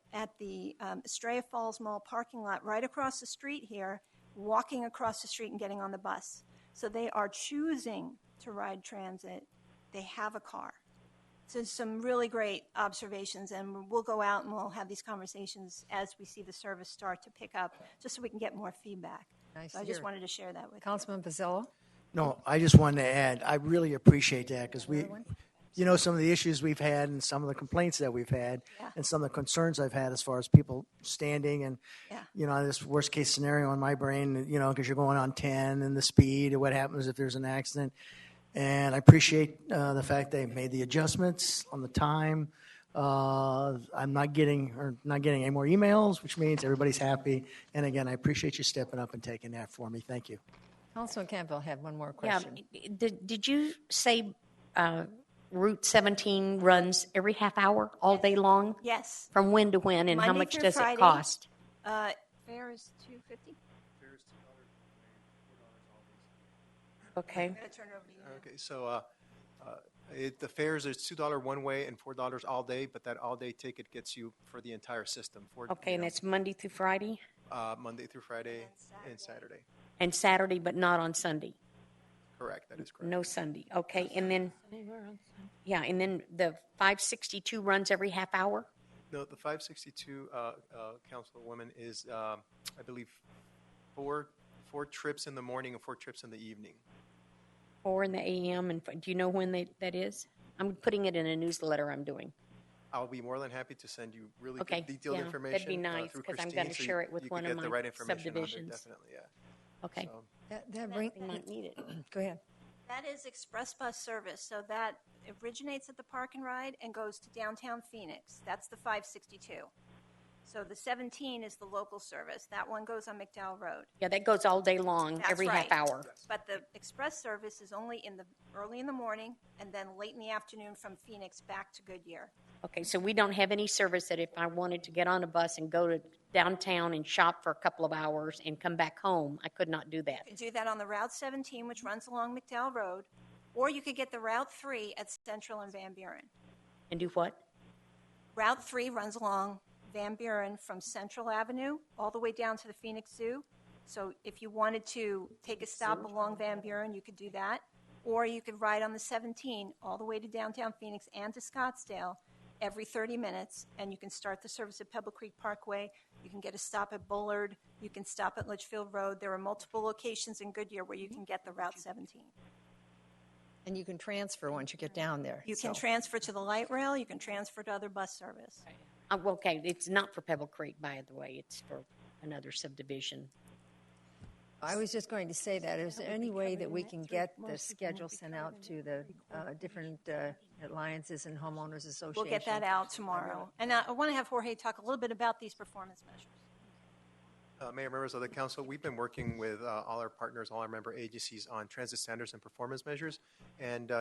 Estrella Falls Mall parking lot right across the street here, walking across the street and getting on the bus. So they are choosing to ride transit. They have a car. So some really great observations, and we'll go out and we'll have these conversations as we see the service start to pick up, just so we can get more feedback. Nice So I to just hear. wanted to share that with Councilman Pizzillo? No, I just wanted to add, I really appreciate that, because some of the issues we've had and some of the complaints that we've had and some of the concerns I've had as far as people standing and, this worst case scenario in my brain, because you're going on 10 and the speed and what happens if there's an accident. And I appreciate the fact they made the adjustments on the time. I'm not getting any more emails, which means everybody's happy. And again, I appreciate you stepping up and taking that for me. Thank you. Councilman Campbell had one more question. Yeah, did you say Route 17 runs every half hour all day long? Yes. From when to when, and Monday how much through does Friday. it cost? Fare is $2.50. Okay. I'm going to turn it over to you now. Okay, so the fares is $2 one way and $4 all day, but that all day ticket gets you for the entire system. Okay, and it's Monday through Friday? Monday through Friday and Saturday. And Saturday, but not on Sunday? Correct, that is correct. No Sunday. Okay, and then, and then the 562 runs every half hour? No, the 562 Councilwoman is, I believe, four trips in the morning and 4 trips in the evening. 4 in the a.m. And do you know when that is? I'm putting it in a newsletter I'm doing. I'll be more than happy to send you really Okay, good detailed yeah, information. that'd be nice, through 'cause I'm Christine, gonna so share it with you one can of get the my right information on it, subdivisions. definitely, yeah. Okay. So, That brings. They might need it. Go ahead. That is express bus service, so that originates at the Park and Ride and goes to downtown Phoenix. That's the 562. So the 17 is the local service. That one goes on McDowell Road. Yeah, that goes all day long, That's every right. half hour. But the express service is only early in the morning and then late in the afternoon from Phoenix back to Goodyear. Okay, so we don't have any service that if I wanted to get on a bus and go to downtown and shop for a couple of hours and come back home, I could not do that. You could do that on the Route 17, which runs along McDowell Road, or you could get the Route 3 at Central and Van Buren. And do what? Route 3 runs along Van Buren from Central Avenue all the way down to the Phoenix Zoo. So if you wanted to take a stop along Van Buren, you could do that. Or you could ride on the 17 all the way to downtown Phoenix and to Scottsdale every 30 minutes, and you can start the service at Pebble Creek Parkway. You can get a stop at Bullard. You can stop at Litchfield Road. There are multiple locations in Goodyear where you can get the Route 17. And you can transfer once you get down there. You can transfer to the light rail. You can transfer to other bus service. Okay, it's not for Pebble Creek, by the way. It's for another subdivision. I was just going to say that. Is there any way that we can get the schedule sent out to the different alliances and homeowners associations? We'll get that out tomorrow. And I want to have Jorge talk a little bit about these performance measures. Mayor, members of the council, we've been working with all our partners, all our member agencies on transit standards and performance measures. And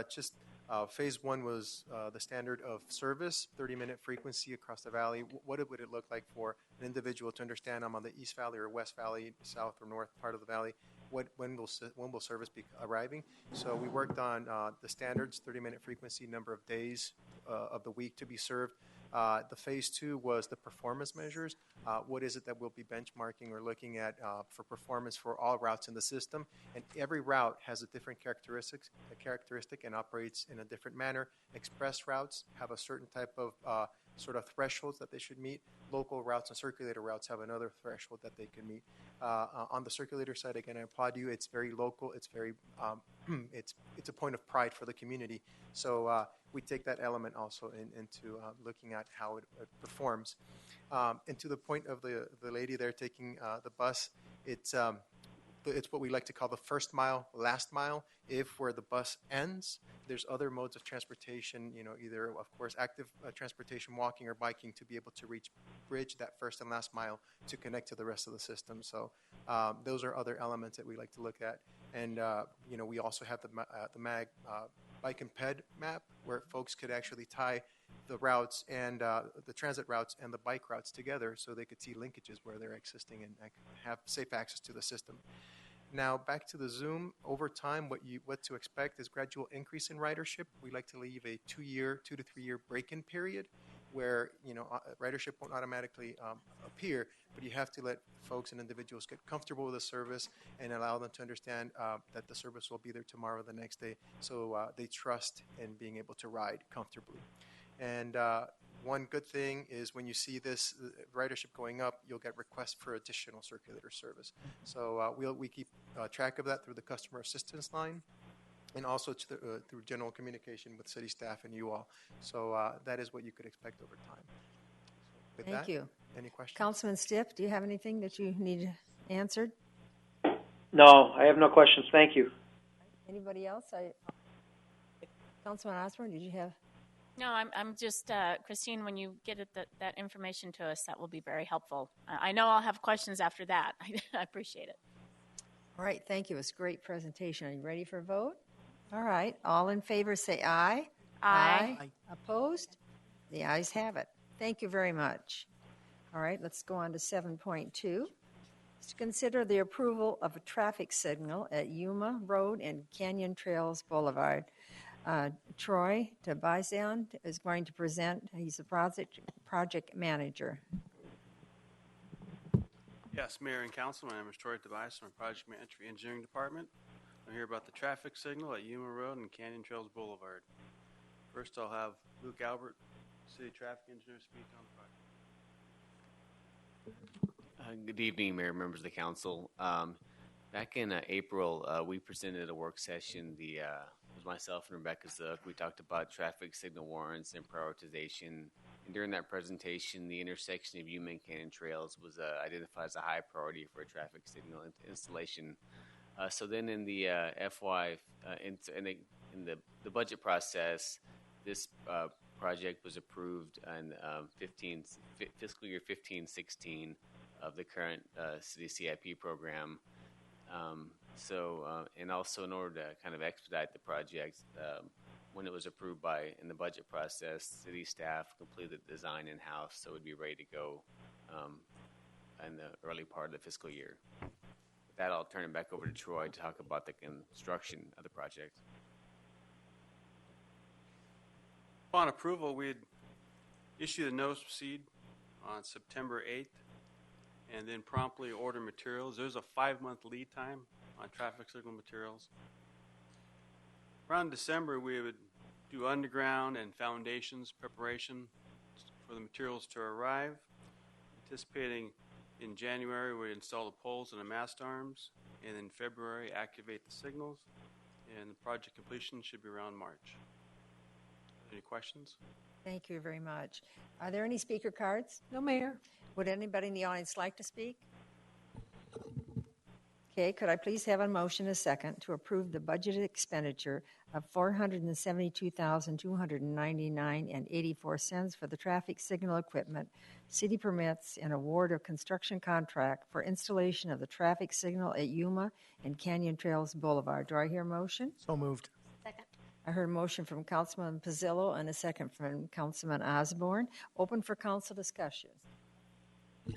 phase one was the standard of service, 30-minute frequency across the valley. What would it look like for an individual to understand I'm on the East Valley or West Valley, South or North part of the valley? When will service be arriving? So we worked on the standards, 30-minute frequency, number of days of the week to be served. The phase two was the performance measures. What is it that we'll be benchmarking or looking at for performance for all routes in the system? And every route has a different characteristic and operates in a different manner. Express routes have a certain type of sort of thresholds that they should meet. Local routes and circulator routes have another threshold that they can meet. On the circulator side, again, I applaud you. It's very local. It's very it's a point of pride for the community. So we take that element also into looking at how it performs. And to the point of the lady there taking the bus, it's what we like to call the first mile, last mile. If where the bus ends, there's other modes of transportation, either, of course, active transportation, walking or biking to be able to bridge that first and last mile to connect to the rest of the system. So those are other elements that we like to look at. And, we also have the MAG bike and ped map where folks could actually tie the routes and the transit routes and the bike routes together so they could see linkages where they're existing and have safe access to the system. Now, back to the Zoom. Over time, what to expect is gradual increase in ridership. We like to leave a 2 to 3 year break-in period where, ridership won't automatically appear, but you have to let folks and individuals get comfortable with the service and allow them to understand that the service will be there tomorrow or the next day, so they trust in being able to ride comfortably. And one good thing is when you see this ridership going up, you'll get requests for additional circulator service. So we keep track of that through the customer assistance line and also through general communication with city staff and you all. So that is what you could expect over time. With Thank that, you. Any questions? Councilman Stiff, do you have anything that you need answered? No, I have no questions. Thank you. Anybody else? Councilman Osborne, did you have? No, I'm just, Christine, when you get that information to us, that will be very helpful. I know I'll have questions after that. I appreciate it. All right, thank you. It's a great presentation. Are you ready for a vote? All right, all in favor say aye. Aye. Opposed? The ayes have it. Thank you very much. All right, let's go on to 7.2. To consider the approval of a traffic signal at Yuma Road and Canyon Trails Boulevard. Troy Tabazian is going to present. He's a project manager. Yes, Mayor and Council, my name is Troy Tabazian. I'm Project Manager for the Engineering Department. I'm here about the traffic signal at Yuma Road and Canyon Trails Boulevard. First, I'll have Luke Albert, City Traffic Engineer, speak on the project. Good evening, Mayor, members of the Council. Back in April, we presented a work session. It was myself and Rebecca Zook. We talked about traffic signal warrants and prioritization. And during that presentation, the intersection of Yuma and Canyon Trails was identified as a high priority for a traffic signal installation. So then in the in the budget process, this project was approved in fiscal year 15-16 of the current city CIP program. And also in order to kind of expedite the project, when it was approved in the budget process, city staff completed the design in-house, so it would be ready to go in the early part of the fiscal year. With that, I'll turn it back over to Troy to talk about the construction of the project. Upon approval, we had issued a notice to proceed on September 8th. and then promptly order materials. There's a 5-month lead time on traffic signal materials. Around December, we would do underground and foundations preparation for the materials to arrive. Anticipating in January, we install the poles and the mast arms, and in February, activate the signals, and the project completion should be around March. Any questions? Thank you very much. Are there any speaker cards? No, Mayor. Would anybody in the audience like to speak? Okay, could I please have a motion a second to approve the budgeted expenditure of $472,299.84 for the traffic signal equipment, city permits, and award of construction contract for installation of the traffic signal at Yuma and Canyon Trails Boulevard. Do I hear a motion? So moved. Second. I heard a motion from Councilman Pizzillo and a second from Councilman Osborne. Open for council discussion.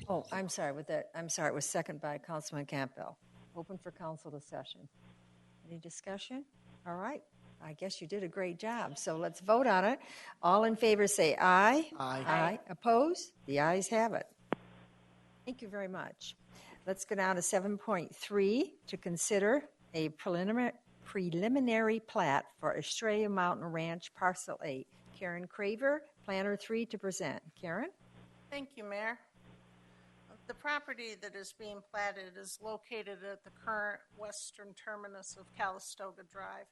Oh, I'm sorry. It was second by Councilman Campbell. Open for council discussion. Any discussion? All right. I guess you did a great job. So let's vote on it. All in favor say aye. Aye. Aye. Opposed? The ayes have it. Thank you very much. Let's go down to 7.3 to consider a preliminary plat for Estrella Mountain Ranch Parcel 8. Karen Craver, Planner 3, to present. Karen? Thank you, Mayor. The property that is being platted is located at the current western terminus of Calistoga Drive.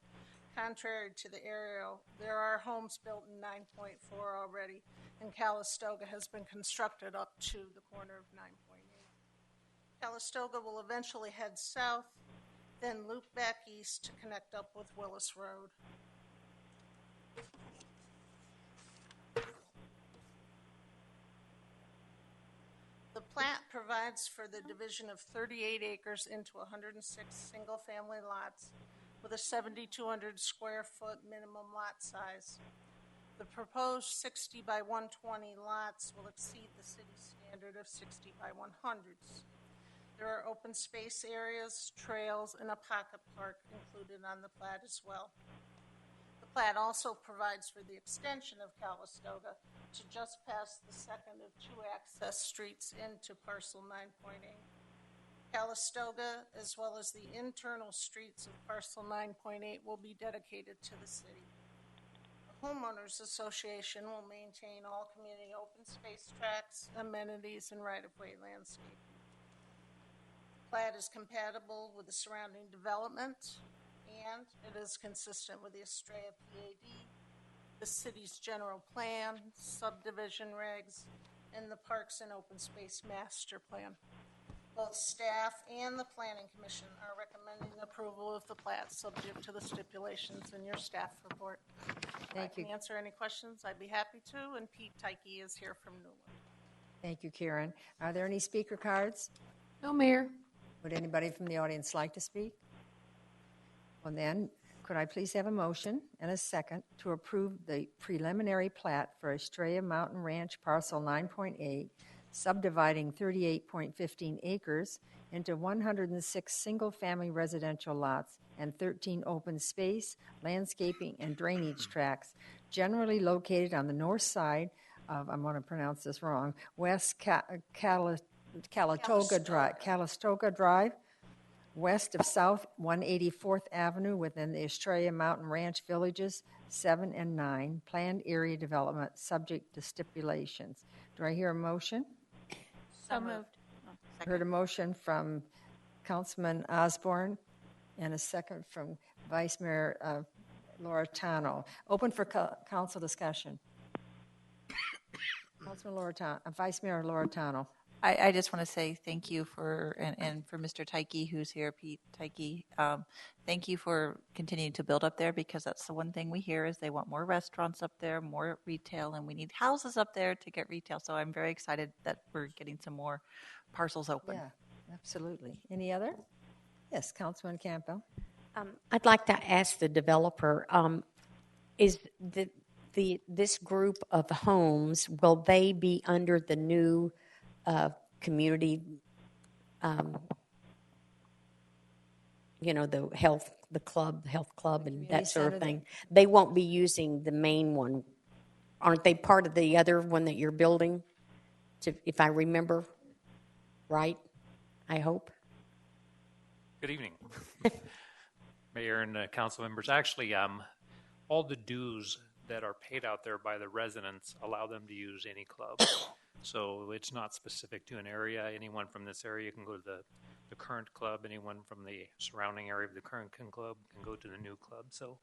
Contrary to the aerial, there are homes built in 9.4 already, and Calistoga has been constructed up to the corner of 9.8. Calistoga will eventually head south, then loop back east to connect up with Willis Road. The plat provides for the division of 38 acres into 106 single-family lots with a 7,200 square foot minimum lot size. The proposed 60 by 120 lots will exceed the city standard of 60 by 100s. There are open space areas, trails, and a pocket park included on the plat as well. The plat also provides for the extension of Calistoga to just past the second of two access streets into parcel 9.8. Calistoga, as well as the internal streets of parcel 9.8, will be dedicated to the city. The Homeowners Association will maintain all community open space tracts, amenities, and right-of-way landscaping. The plat is compatible with the surrounding development, and it is consistent with the Estrella PAD, the city's general plan, subdivision regs, and the Parks and Open Space Master Plan. Both staff and the Planning Commission are recommending approval of the plat subject to the stipulations in your staff report. Thank you. If I can answer any questions, I'd be happy to, and Pete Tyke is here from Newland. Thank you, Karen. Are there any speaker cards? No, Mayor. Would anybody from the audience like to speak? Well, then, could I please have a motion and a second to approve the preliminary plat for Estrella Mountain Ranch Parcel 9.8, subdividing 38.15 acres into 106 single-family residential lots and 13 open space, landscaping, and drainage tracts, generally located on the north side of, I'm going to pronounce this wrong, West Calistoga Drive, west of South 184th Avenue within the Estrella Mountain Ranch Villages 7 and 9, planned area development subject to stipulations. Do I hear a motion? So moved. I heard a motion from Councilman Osborne and a second from Vice Mayor Loretano. Open for council discussion. Councilman Loretano, Vice Mayor Loretano. I just want to say thank you for, and for Mr. Tyke, who's here, Pete Tyke. Thank you for continuing to build up there, because that's the one thing we hear is they want more restaurants up there, more retail, and we need houses up there to get retail. So I'm very excited that we're getting some more parcels open. Yeah, absolutely. Any other? Yes, Councilman Campbell. I'd like to ask the developer, is this group of homes, will they be under the new community, the health club, and that sort of thing? They won't be using the main one. Aren't they part of the other one that you're building, if I remember? right? I hope. Good evening, Mayor and council members. Actually, all the dues that are paid out there by the residents allow them to use any club. So it's not specific to an area. Anyone from this area can go to the current club. Anyone from the surrounding area of the current club can go to the new club. So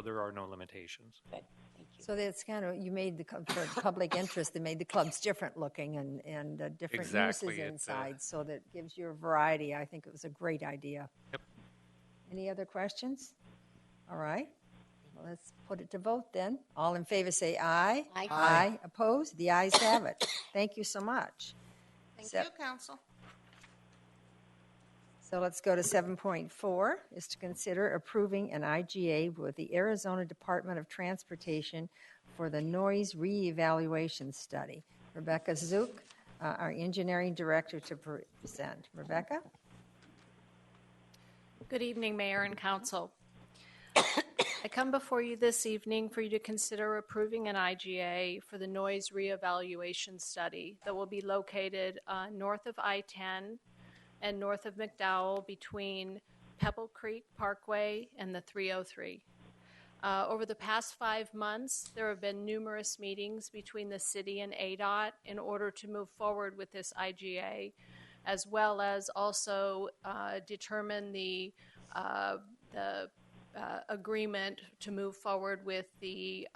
there are no limitations. Good. Thank you. So that's kind of, you made for public interest, they made the clubs different looking and different Exactly. uses inside, so that gives you a variety. I think it was a great idea. Yep. Any other questions? All right. Well, let's put it to vote then. All in favor say aye. Aye. Aye. Opposed? The ayes have it. Thank you so much. Thank you, Council. So let's go to 7.4, is to consider approving an IGA with the Arizona Department of Transportation for the noise reevaluation study. Rebecca Zook, our engineering director, to present. Rebecca? Good evening, Mayor and Council. I come before you this evening for you to consider approving an IGA for the noise reevaluation study that will be located north of I-10 and north of McDowell between Pebble Creek Parkway and the 303. Over the past 5 months, there have been numerous meetings between the city and ADOT in order to move forward with this IGA, as well as also determine the agreement to move forward with the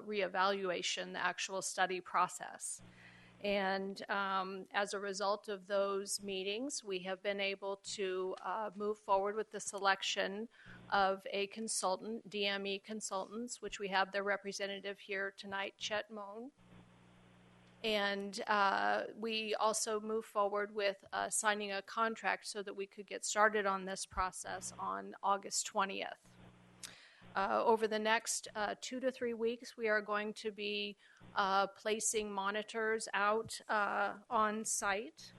reevaluation, the actual study process. And as a result of those meetings, we have been able to move forward with the selection of a consultant, DME Consultants, which we have their representative here tonight, Chet Moan. And we also move forward with signing a contract so that we could get started on this process on August 20th. Over the next 2 to 3 weeks, we are going to be placing monitors out on site.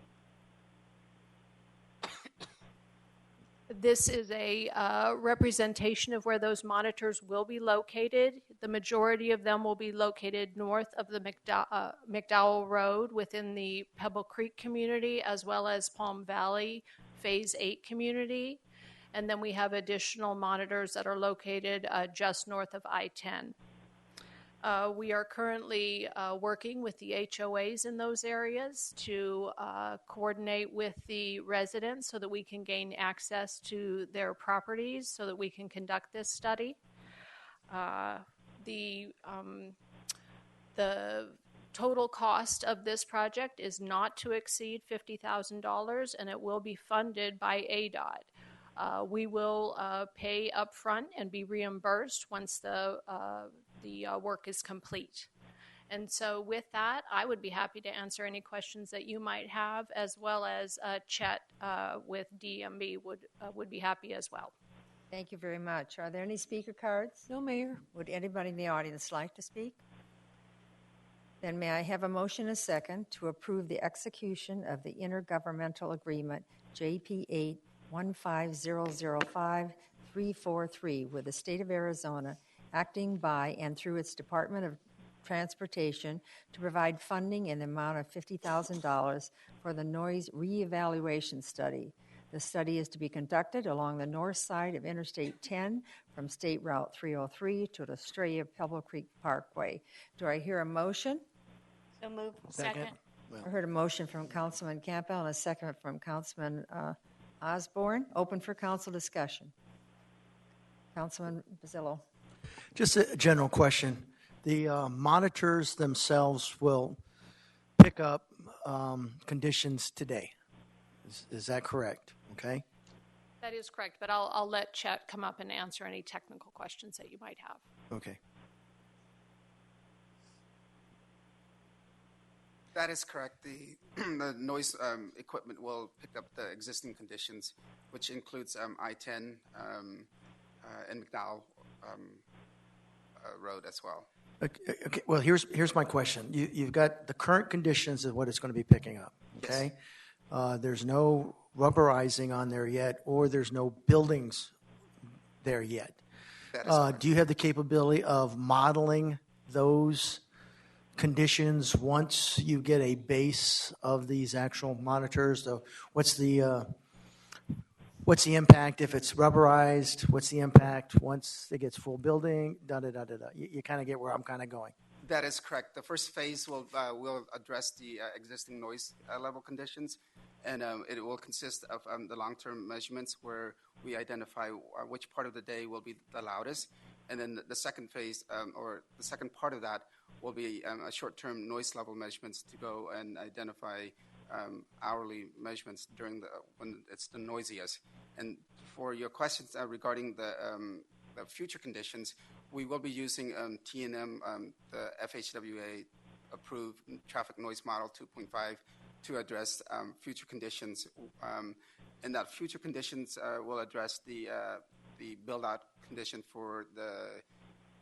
This is a representation of where those monitors will be located. The majority of them will be located north of the McDowell Road within the Pebble Creek community, as well as Palm Valley Phase 8 community. And then we have additional monitors that are located just north of I-10. We are currently working with the HOAs in those areas to coordinate with the residents so that we can gain access to their properties so that we can conduct this study. The total cost of this project is not to exceed $50,000, and it will be funded by ADOT. We will pay upfront and be reimbursed once the work is complete. And so with that, I would be happy to answer any questions that you might have, as well as Chet with DMB would be happy as well. Thank you very much. Are there any speaker cards? No, Mayor. Would anybody in the audience like to speak? Then may I have a motion and a second to approve the execution of the intergovernmental agreement JP 8-15005-343 with the state of Arizona, acting by and through its Department of Transportation, to provide funding in the amount of $50,000 for the noise reevaluation study. The study is to be conducted along the north side of Interstate 10 from State Route 303 to the stray of Pebble Creek Parkway. Do I hear a motion? So moved. Second. I heard a motion from Councilman Campbell and a second from Councilman Osborne. Open for council discussion. Councilman Basillo. Just a general question. The monitors themselves will pick up conditions today. Is that correct? Okay. That is correct, but I'll let Chet come up and answer any technical questions that you might have. Okay. That is correct. The noise equipment will pick up the existing conditions, which includes I-10 and McDowell Road as well. Okay. Well, here's my question. You've got the current conditions of what it's going to be picking up. Okay. Yes. There's no rubberizing on there yet, or there's no buildings there yet. That is correct. Do you have the capability of modeling those conditions once you get a base of these actual monitors? So what's the impact if it's rubberized? What's the impact once it gets full building? You kind of get where I'm kind of going. That is correct. The first phase will address the existing noise level conditions, and it will consist of the long-term measurements where we identify which part of the day will be the loudest. And then the second phase, or the second part of that, will be a short-term noise level measurements to go and identify hourly measurements during when it's the noisiest. And for your questions regarding the future conditions, we will be using T&M, the FHWA approved traffic noise model 2.5 to address future conditions. And that future conditions will address the build-out condition for the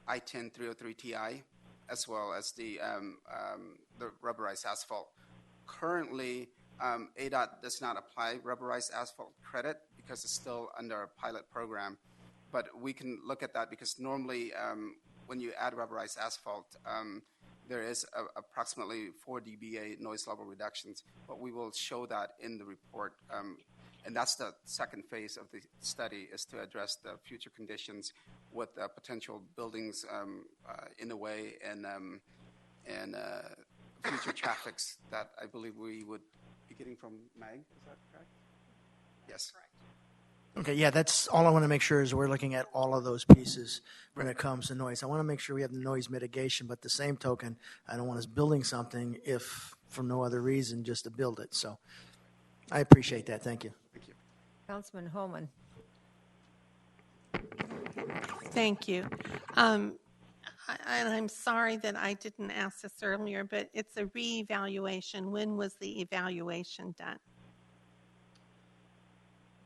I-10 303 Ti, as well as the rubberized asphalt. Currently, ADOT does not apply rubberized asphalt credit because it's still under a pilot program. But we can look at that because normally when you add rubberized asphalt, there is approximately 4 dBA noise level reductions. But we will show that in the report. And that's the second phase of the study, is to address the future conditions with potential buildings in the way and future traffics that I believe we would be getting from MAG. Is that correct? Yes. Correct. Okay, yeah, that's all I want to make sure is we're looking at all of those pieces when it comes to noise. I want to make sure we have the noise mitigation, but the same token, I don't want us building something if for no other reason just to build it. So I appreciate that. Thank you. Thank you. Councilman Holman. Thank you. And I'm sorry that I didn't ask this earlier, but it's a reevaluation. When was the evaluation done?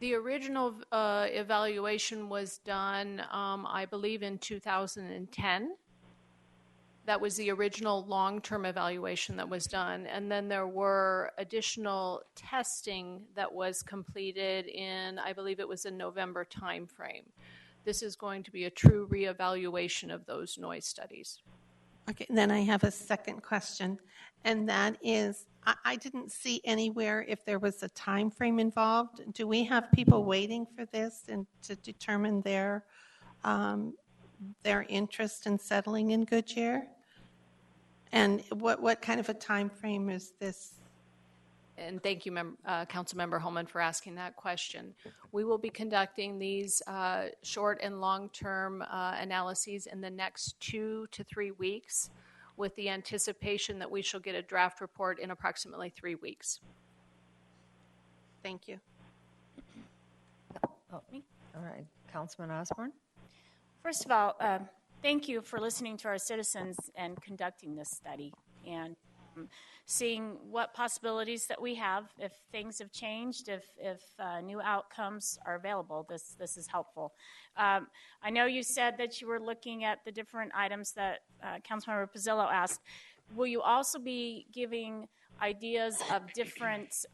The original evaluation was done, I believe, in 2010. That was the original long-term evaluation that was done. And then there were additional testing that was completed in, I believe it was in November timeframe. This is going to be a true reevaluation of those noise studies. Okay, then I have a second question, and that is, I didn't see anywhere if there was a time frame involved. Do we have people waiting for this and to determine their interest in settling in Goodyear? And what kind of a time frame is this? And thank you, Councilmember Holman, for asking that question. We will be conducting these short and long-term analyses in the next 2 to 3 weeks, with the anticipation that we shall get a draft report in approximately 3 weeks. Thank you. Oh, me? All right. Councilman Osborne? First of all, thank you for listening to our citizens and conducting this study and seeing what possibilities that we have. If things have changed, if new outcomes are available, this is helpful. I know you said that you were looking at the different items that Councilmember Pizzillo asked. Will you also be giving ideas of different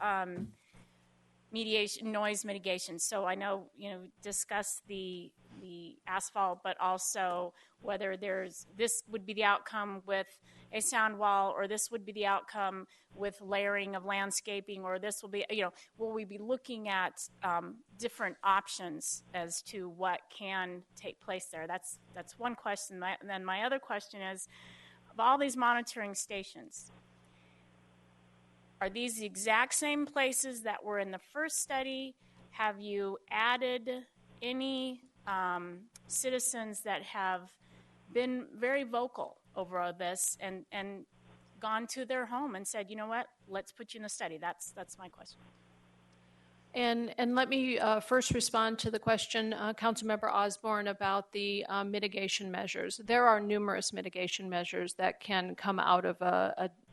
noise mitigation? So I know discuss the asphalt, but also whether this would be the outcome with a sound wall, or this would be the outcome with layering of landscaping, or this will be, will we be looking at different options as to what can take place there? That's one question. And then my other question is, of all these monitoring stations, are these the exact same places that were in the first study? Have you added any citizens that have been very vocal over this and gone to their home and said, you know what, let's put you in the study? That's my question. And let me first respond to the question, Councilmember Osborne, about the mitigation measures. There are numerous mitigation measures that can come out of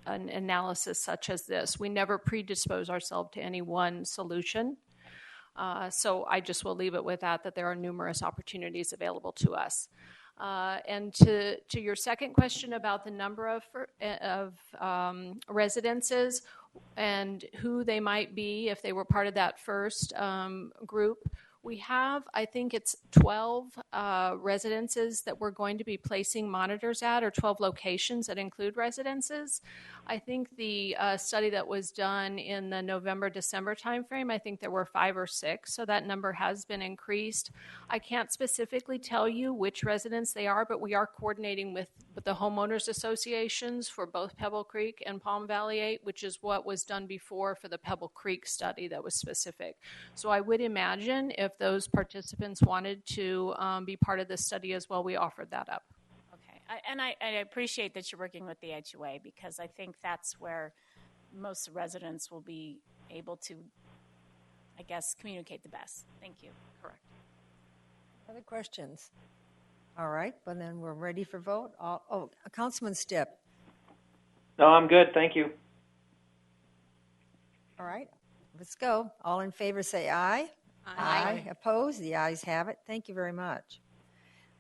an analysis such as this. We never predispose ourselves to any one solution. So I just will leave it with that there are numerous opportunities available to us. And to your second question about the number of residences and who they might be if they were part of that first group, We have, I think it's 12 residences that we're going to be placing monitors at, or 12 locations that include residences. I think the study that was done in the November-December timeframe, I think there were 5 or 6, so that number has been increased. I can't specifically tell you which residents they are, but we are coordinating with the homeowners associations for both Pebble Creek and Palm Valley 8, which is what was done before for the Pebble Creek study that was specific. So I would imagine if those participants wanted to be part of this study as well, we offered that up. I appreciate that you're working with the HOA, because I think that's where most residents will be able to, I guess, communicate the best. Thank you. Correct. Other questions? All right, well then we're ready for vote. Councilman Stipp. No, I'm good. Thank you. All right, let's go. All in favor say aye. Aye. Opposed? The ayes have it. Thank you very much.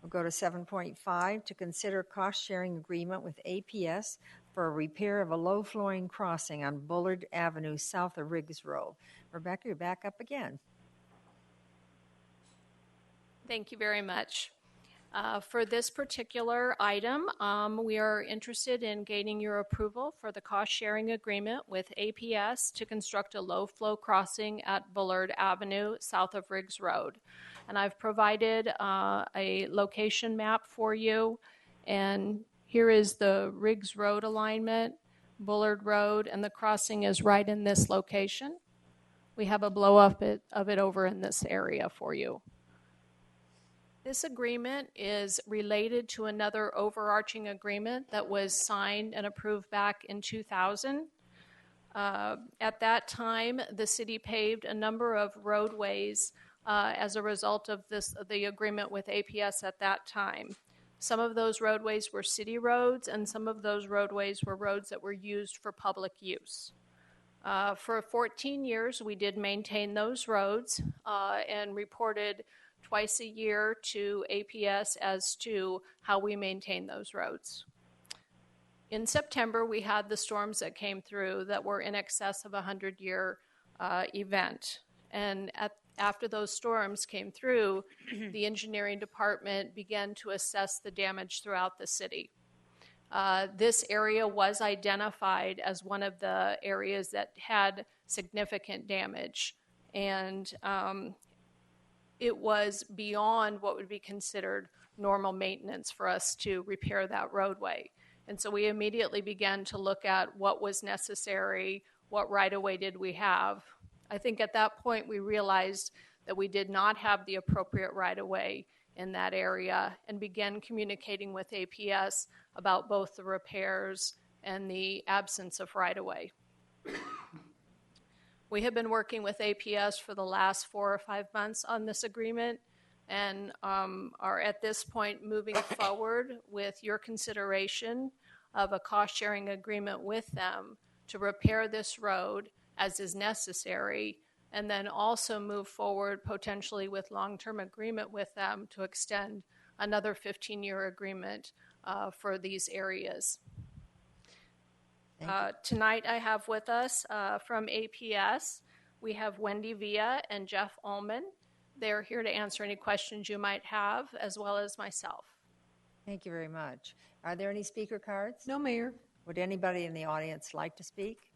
We'll go to 7.5 to consider cost-sharing agreement with APS for a repair of a low-flowing crossing on Bullard Avenue south of Riggs Road. Rebecca, you're back up again. Thank you very much. For this particular item, we are interested in gaining your approval for the cost-sharing agreement with APS to construct a low-flow crossing at Bullard Avenue south of Riggs Road. And I've provided a location map for you, and here is the Riggs Road alignment, Bullard Road, and the crossing is right in this location. We have a blow-up of it over in this area for you. This agreement is related to another overarching agreement that was signed and approved back in 2000. At that time, the city paved a number of roadways as a result of the agreement with APS at that time. Some of those roadways were city roads, and some of those roadways were roads that were used for public use. For 14 years, we did maintain those roads and reported twice a year to APS as to how we maintain those roads. In September, we had the storms that came through that were in excess of a 100-year event. And after those storms came through, the engineering department began to assess the damage throughout the city. This area was identified as one of the areas that had significant damage. And it was beyond what would be considered normal maintenance for us to repair that roadway. And so we immediately began to look at what was necessary, what right-of-way did we have. I think at that point we realized that we did not have the appropriate right-of-way in that area and began communicating with APS about both the repairs and the absence of right-of-way. We have been working with APS for the last 4 or 5 months on this agreement and are at this point moving forward with your consideration of a cost-sharing agreement with them to repair this road as is necessary, and then also move forward potentially with long-term agreement with them to extend another 15-year agreement for these areas. Tonight I have with us from APS, we have Wendy Villa and Jeff Ullman. They're here to answer any questions you might have, as well as myself. Thank you very much. Are there any speaker cards? No, Mayor. Would anybody in the audience like to speak?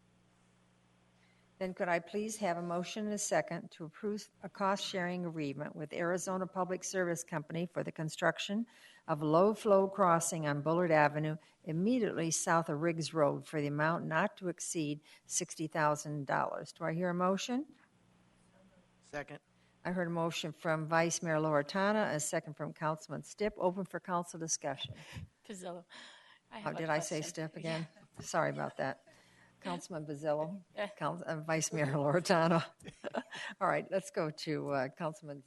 Then could I please have a motion and a second to approve a cost-sharing agreement with Arizona Public Service Company for the construction of a low-flow crossing on Bullard Avenue immediately south of Riggs Road for the amount not to exceed $60,000. Do I hear a motion? Second. I heard a motion from Vice Mayor Loretana, a second from Councilman Stipp. Open for council discussion. Pizzillo. Did I say Stipp again? Yeah. Sorry about that. Councilman Pizzillo, Vice Mayor Loretano. All right, let's go to Councilman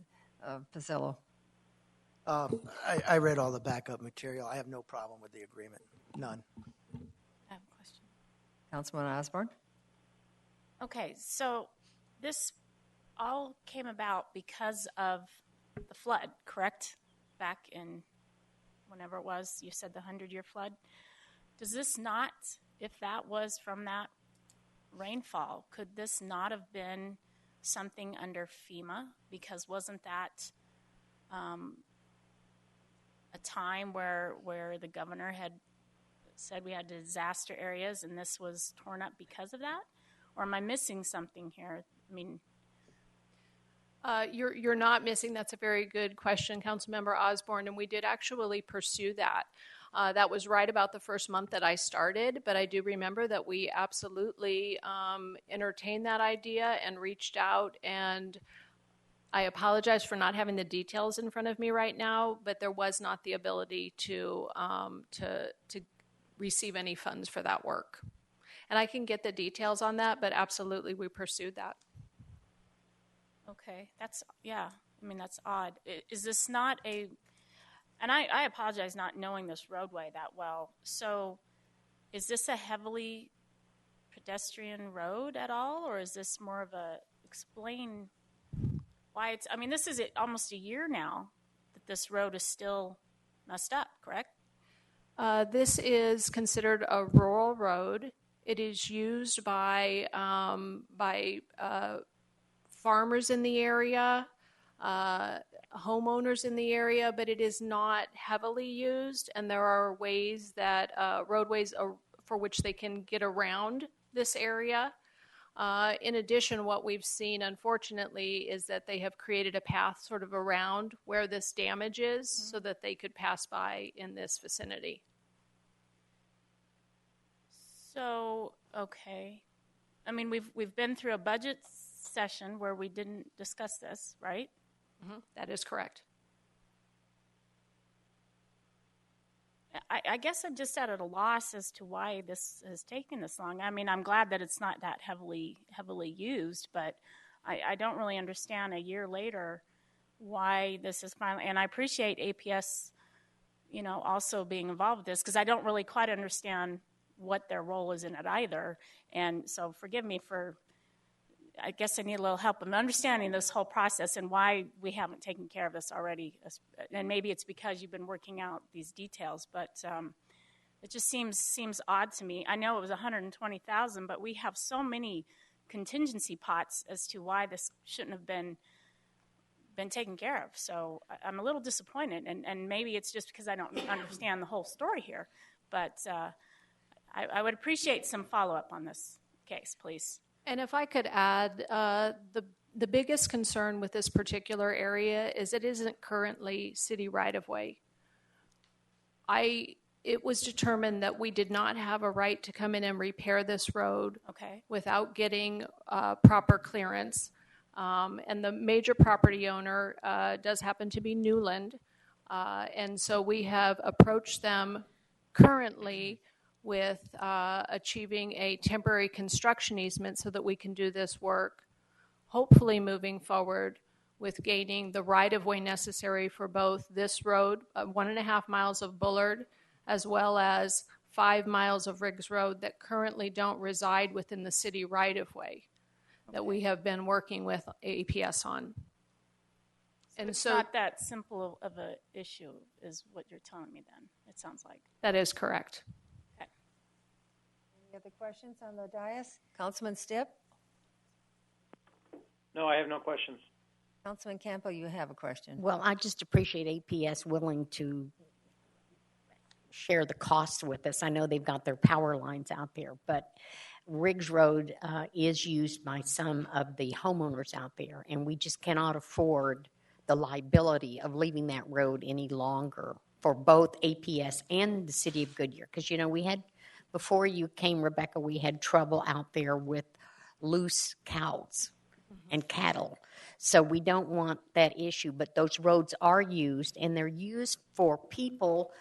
Pizzillo. I read all the backup material. I have no problem with the agreement. None. I have a question. Councilman Osborne. Okay, so this all came about because of the flood, correct? Back in whenever it was, you said the 100-year flood. Does this not, if that was from that rainfall, could this not have been something under FEMA? Because wasn't that a time where the governor had said we had disaster areas and this was torn up because of that? Or am I missing something here? I mean, you're not missing. That's a very good question, Councilmember Osborne, and we did actually pursue that. That was right about the first month that I started, but I do remember that we absolutely entertained that idea and reached out, and I apologize for not having the details in front of me right now, but there was not the ability to receive any funds for that work. And I can get the details on that, but absolutely we pursued that. okay, that's odd. Is this not a, and I apologize not knowing this roadway that well, so is this a heavily pedestrian road at all, or is this more of a, explain why it's, I mean, this is almost a year now that this road is still messed up, correct? This is considered a rural road. It is used by farmers in the area, homeowners in the area, but it is not heavily used, and there are ways that roadways for which they can get around this area. In addition, what we've seen, unfortunately, is that they have created a path sort of around where this damage is so that they could pass by in this vicinity. So, okay. I mean, we've been through a budget session where we didn't discuss this, right? Mm-hmm. That is correct. I guess I'm just at a loss as to why this has taken this long. I mean, I'm glad that it's not that heavily used, but I don't really understand a year later why this is finally, and I appreciate APS, also being involved with this, because I don't really quite understand what their role is in it either. And so forgive me for, I guess I need a little help in understanding this whole process and why we haven't taken care of this already. And maybe it's because you've been working out these details, but it just seems odd to me. I know it was $120,000, but we have so many contingency pots as to why this shouldn't have been taken care of. So I'm a little disappointed, and maybe it's just because I don't understand the whole story here. But I would appreciate some follow-up on this case, please. And if I could add, the biggest concern with this particular area is it isn't currently city right-of-way. It was determined that we did not have a right to come in and repair this road without getting proper clearance. And the major property owner does happen to be Newland. And so we have approached them currently with achieving a temporary construction easement so that we can do this work, hopefully moving forward with gaining the right-of-way necessary for both this road, 1.5 miles of Bullard, as well as 5 miles of Riggs Road that currently don't reside within the city right-of-way that we have been working with APS on. And it's not that simple of an issue is what you're telling me then, it sounds like. That is correct. Any other questions on the dais? Councilman Stipp? No, I have no questions. Councilman Campo, you have a question. Well, I just appreciate APS willing to share the cost with us. I know they've got their power lines out there, but Riggs Road is used by some of the homeowners out there, and we just cannot afford the liability of leaving that road any longer for both APS and the city of Goodyear. Because, we had, before you came, Rebecca, we had trouble out there with loose cows and cattle. So we don't want that issue, but those roads are used, and they're used for people.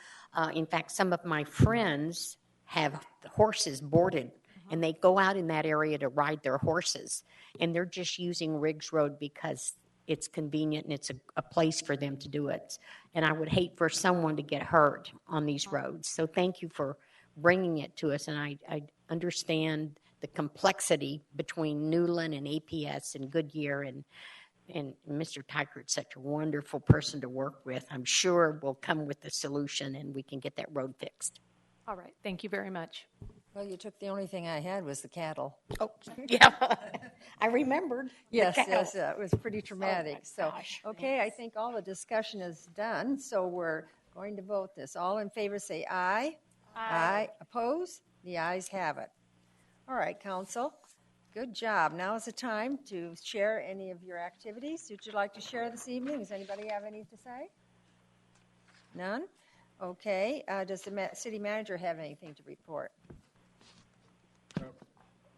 In fact, some of my friends have horses boarded, and they go out in that area to ride their horses, and they're just using Riggs Road because it's convenient and it's a place for them to do it. And I would hate for someone to get hurt on these roads. So thank you for bringing it to us, and I understand the complexity between Newland and APS and Goodyear, and Mr. Teichert's such a wonderful person to work with. I'm sure we'll come with a solution and we can get that road fixed. All right. Thank you very much. Well, you took the only thing I had was the cattle. Oh, yeah. I remembered. Yes, the cattle. yes, it was pretty traumatic. So, okay, I think all the discussion is done. So we're going to vote this. All in favor say aye. Aye. Oppose? The ayes have it. All right, Council. Good job. Now is the time to share any of your activities. Would you like to share this evening? Does anybody have anything to say? None? Okay. Does the city manager have anything to report?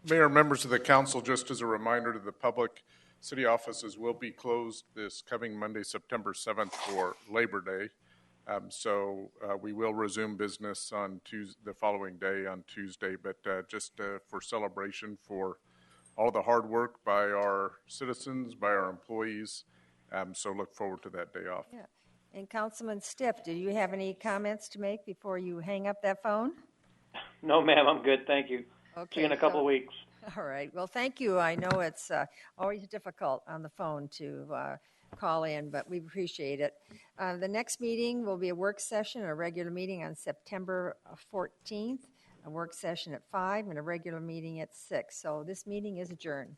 Mayor, members of the council, just as a reminder to the public, city offices will be closed this coming Monday, September 7th for Labor Day. So we will resume business on the following day on Tuesday, but just for celebration for all the hard work by our citizens, by our employees. So look forward to that day off. Yeah. And Councilman Stiff, do you have any comments to make before you hang up that phone? No, ma'am, I'm good. Thank you. Okay, See you in a couple of weeks. All right. Well, thank you. I know it's always difficult on the phone to call in, but we appreciate it. The next meeting will be a work session, a regular meeting on September 14th, a work session at 5, and a regular meeting at 6. So this meeting is adjourned.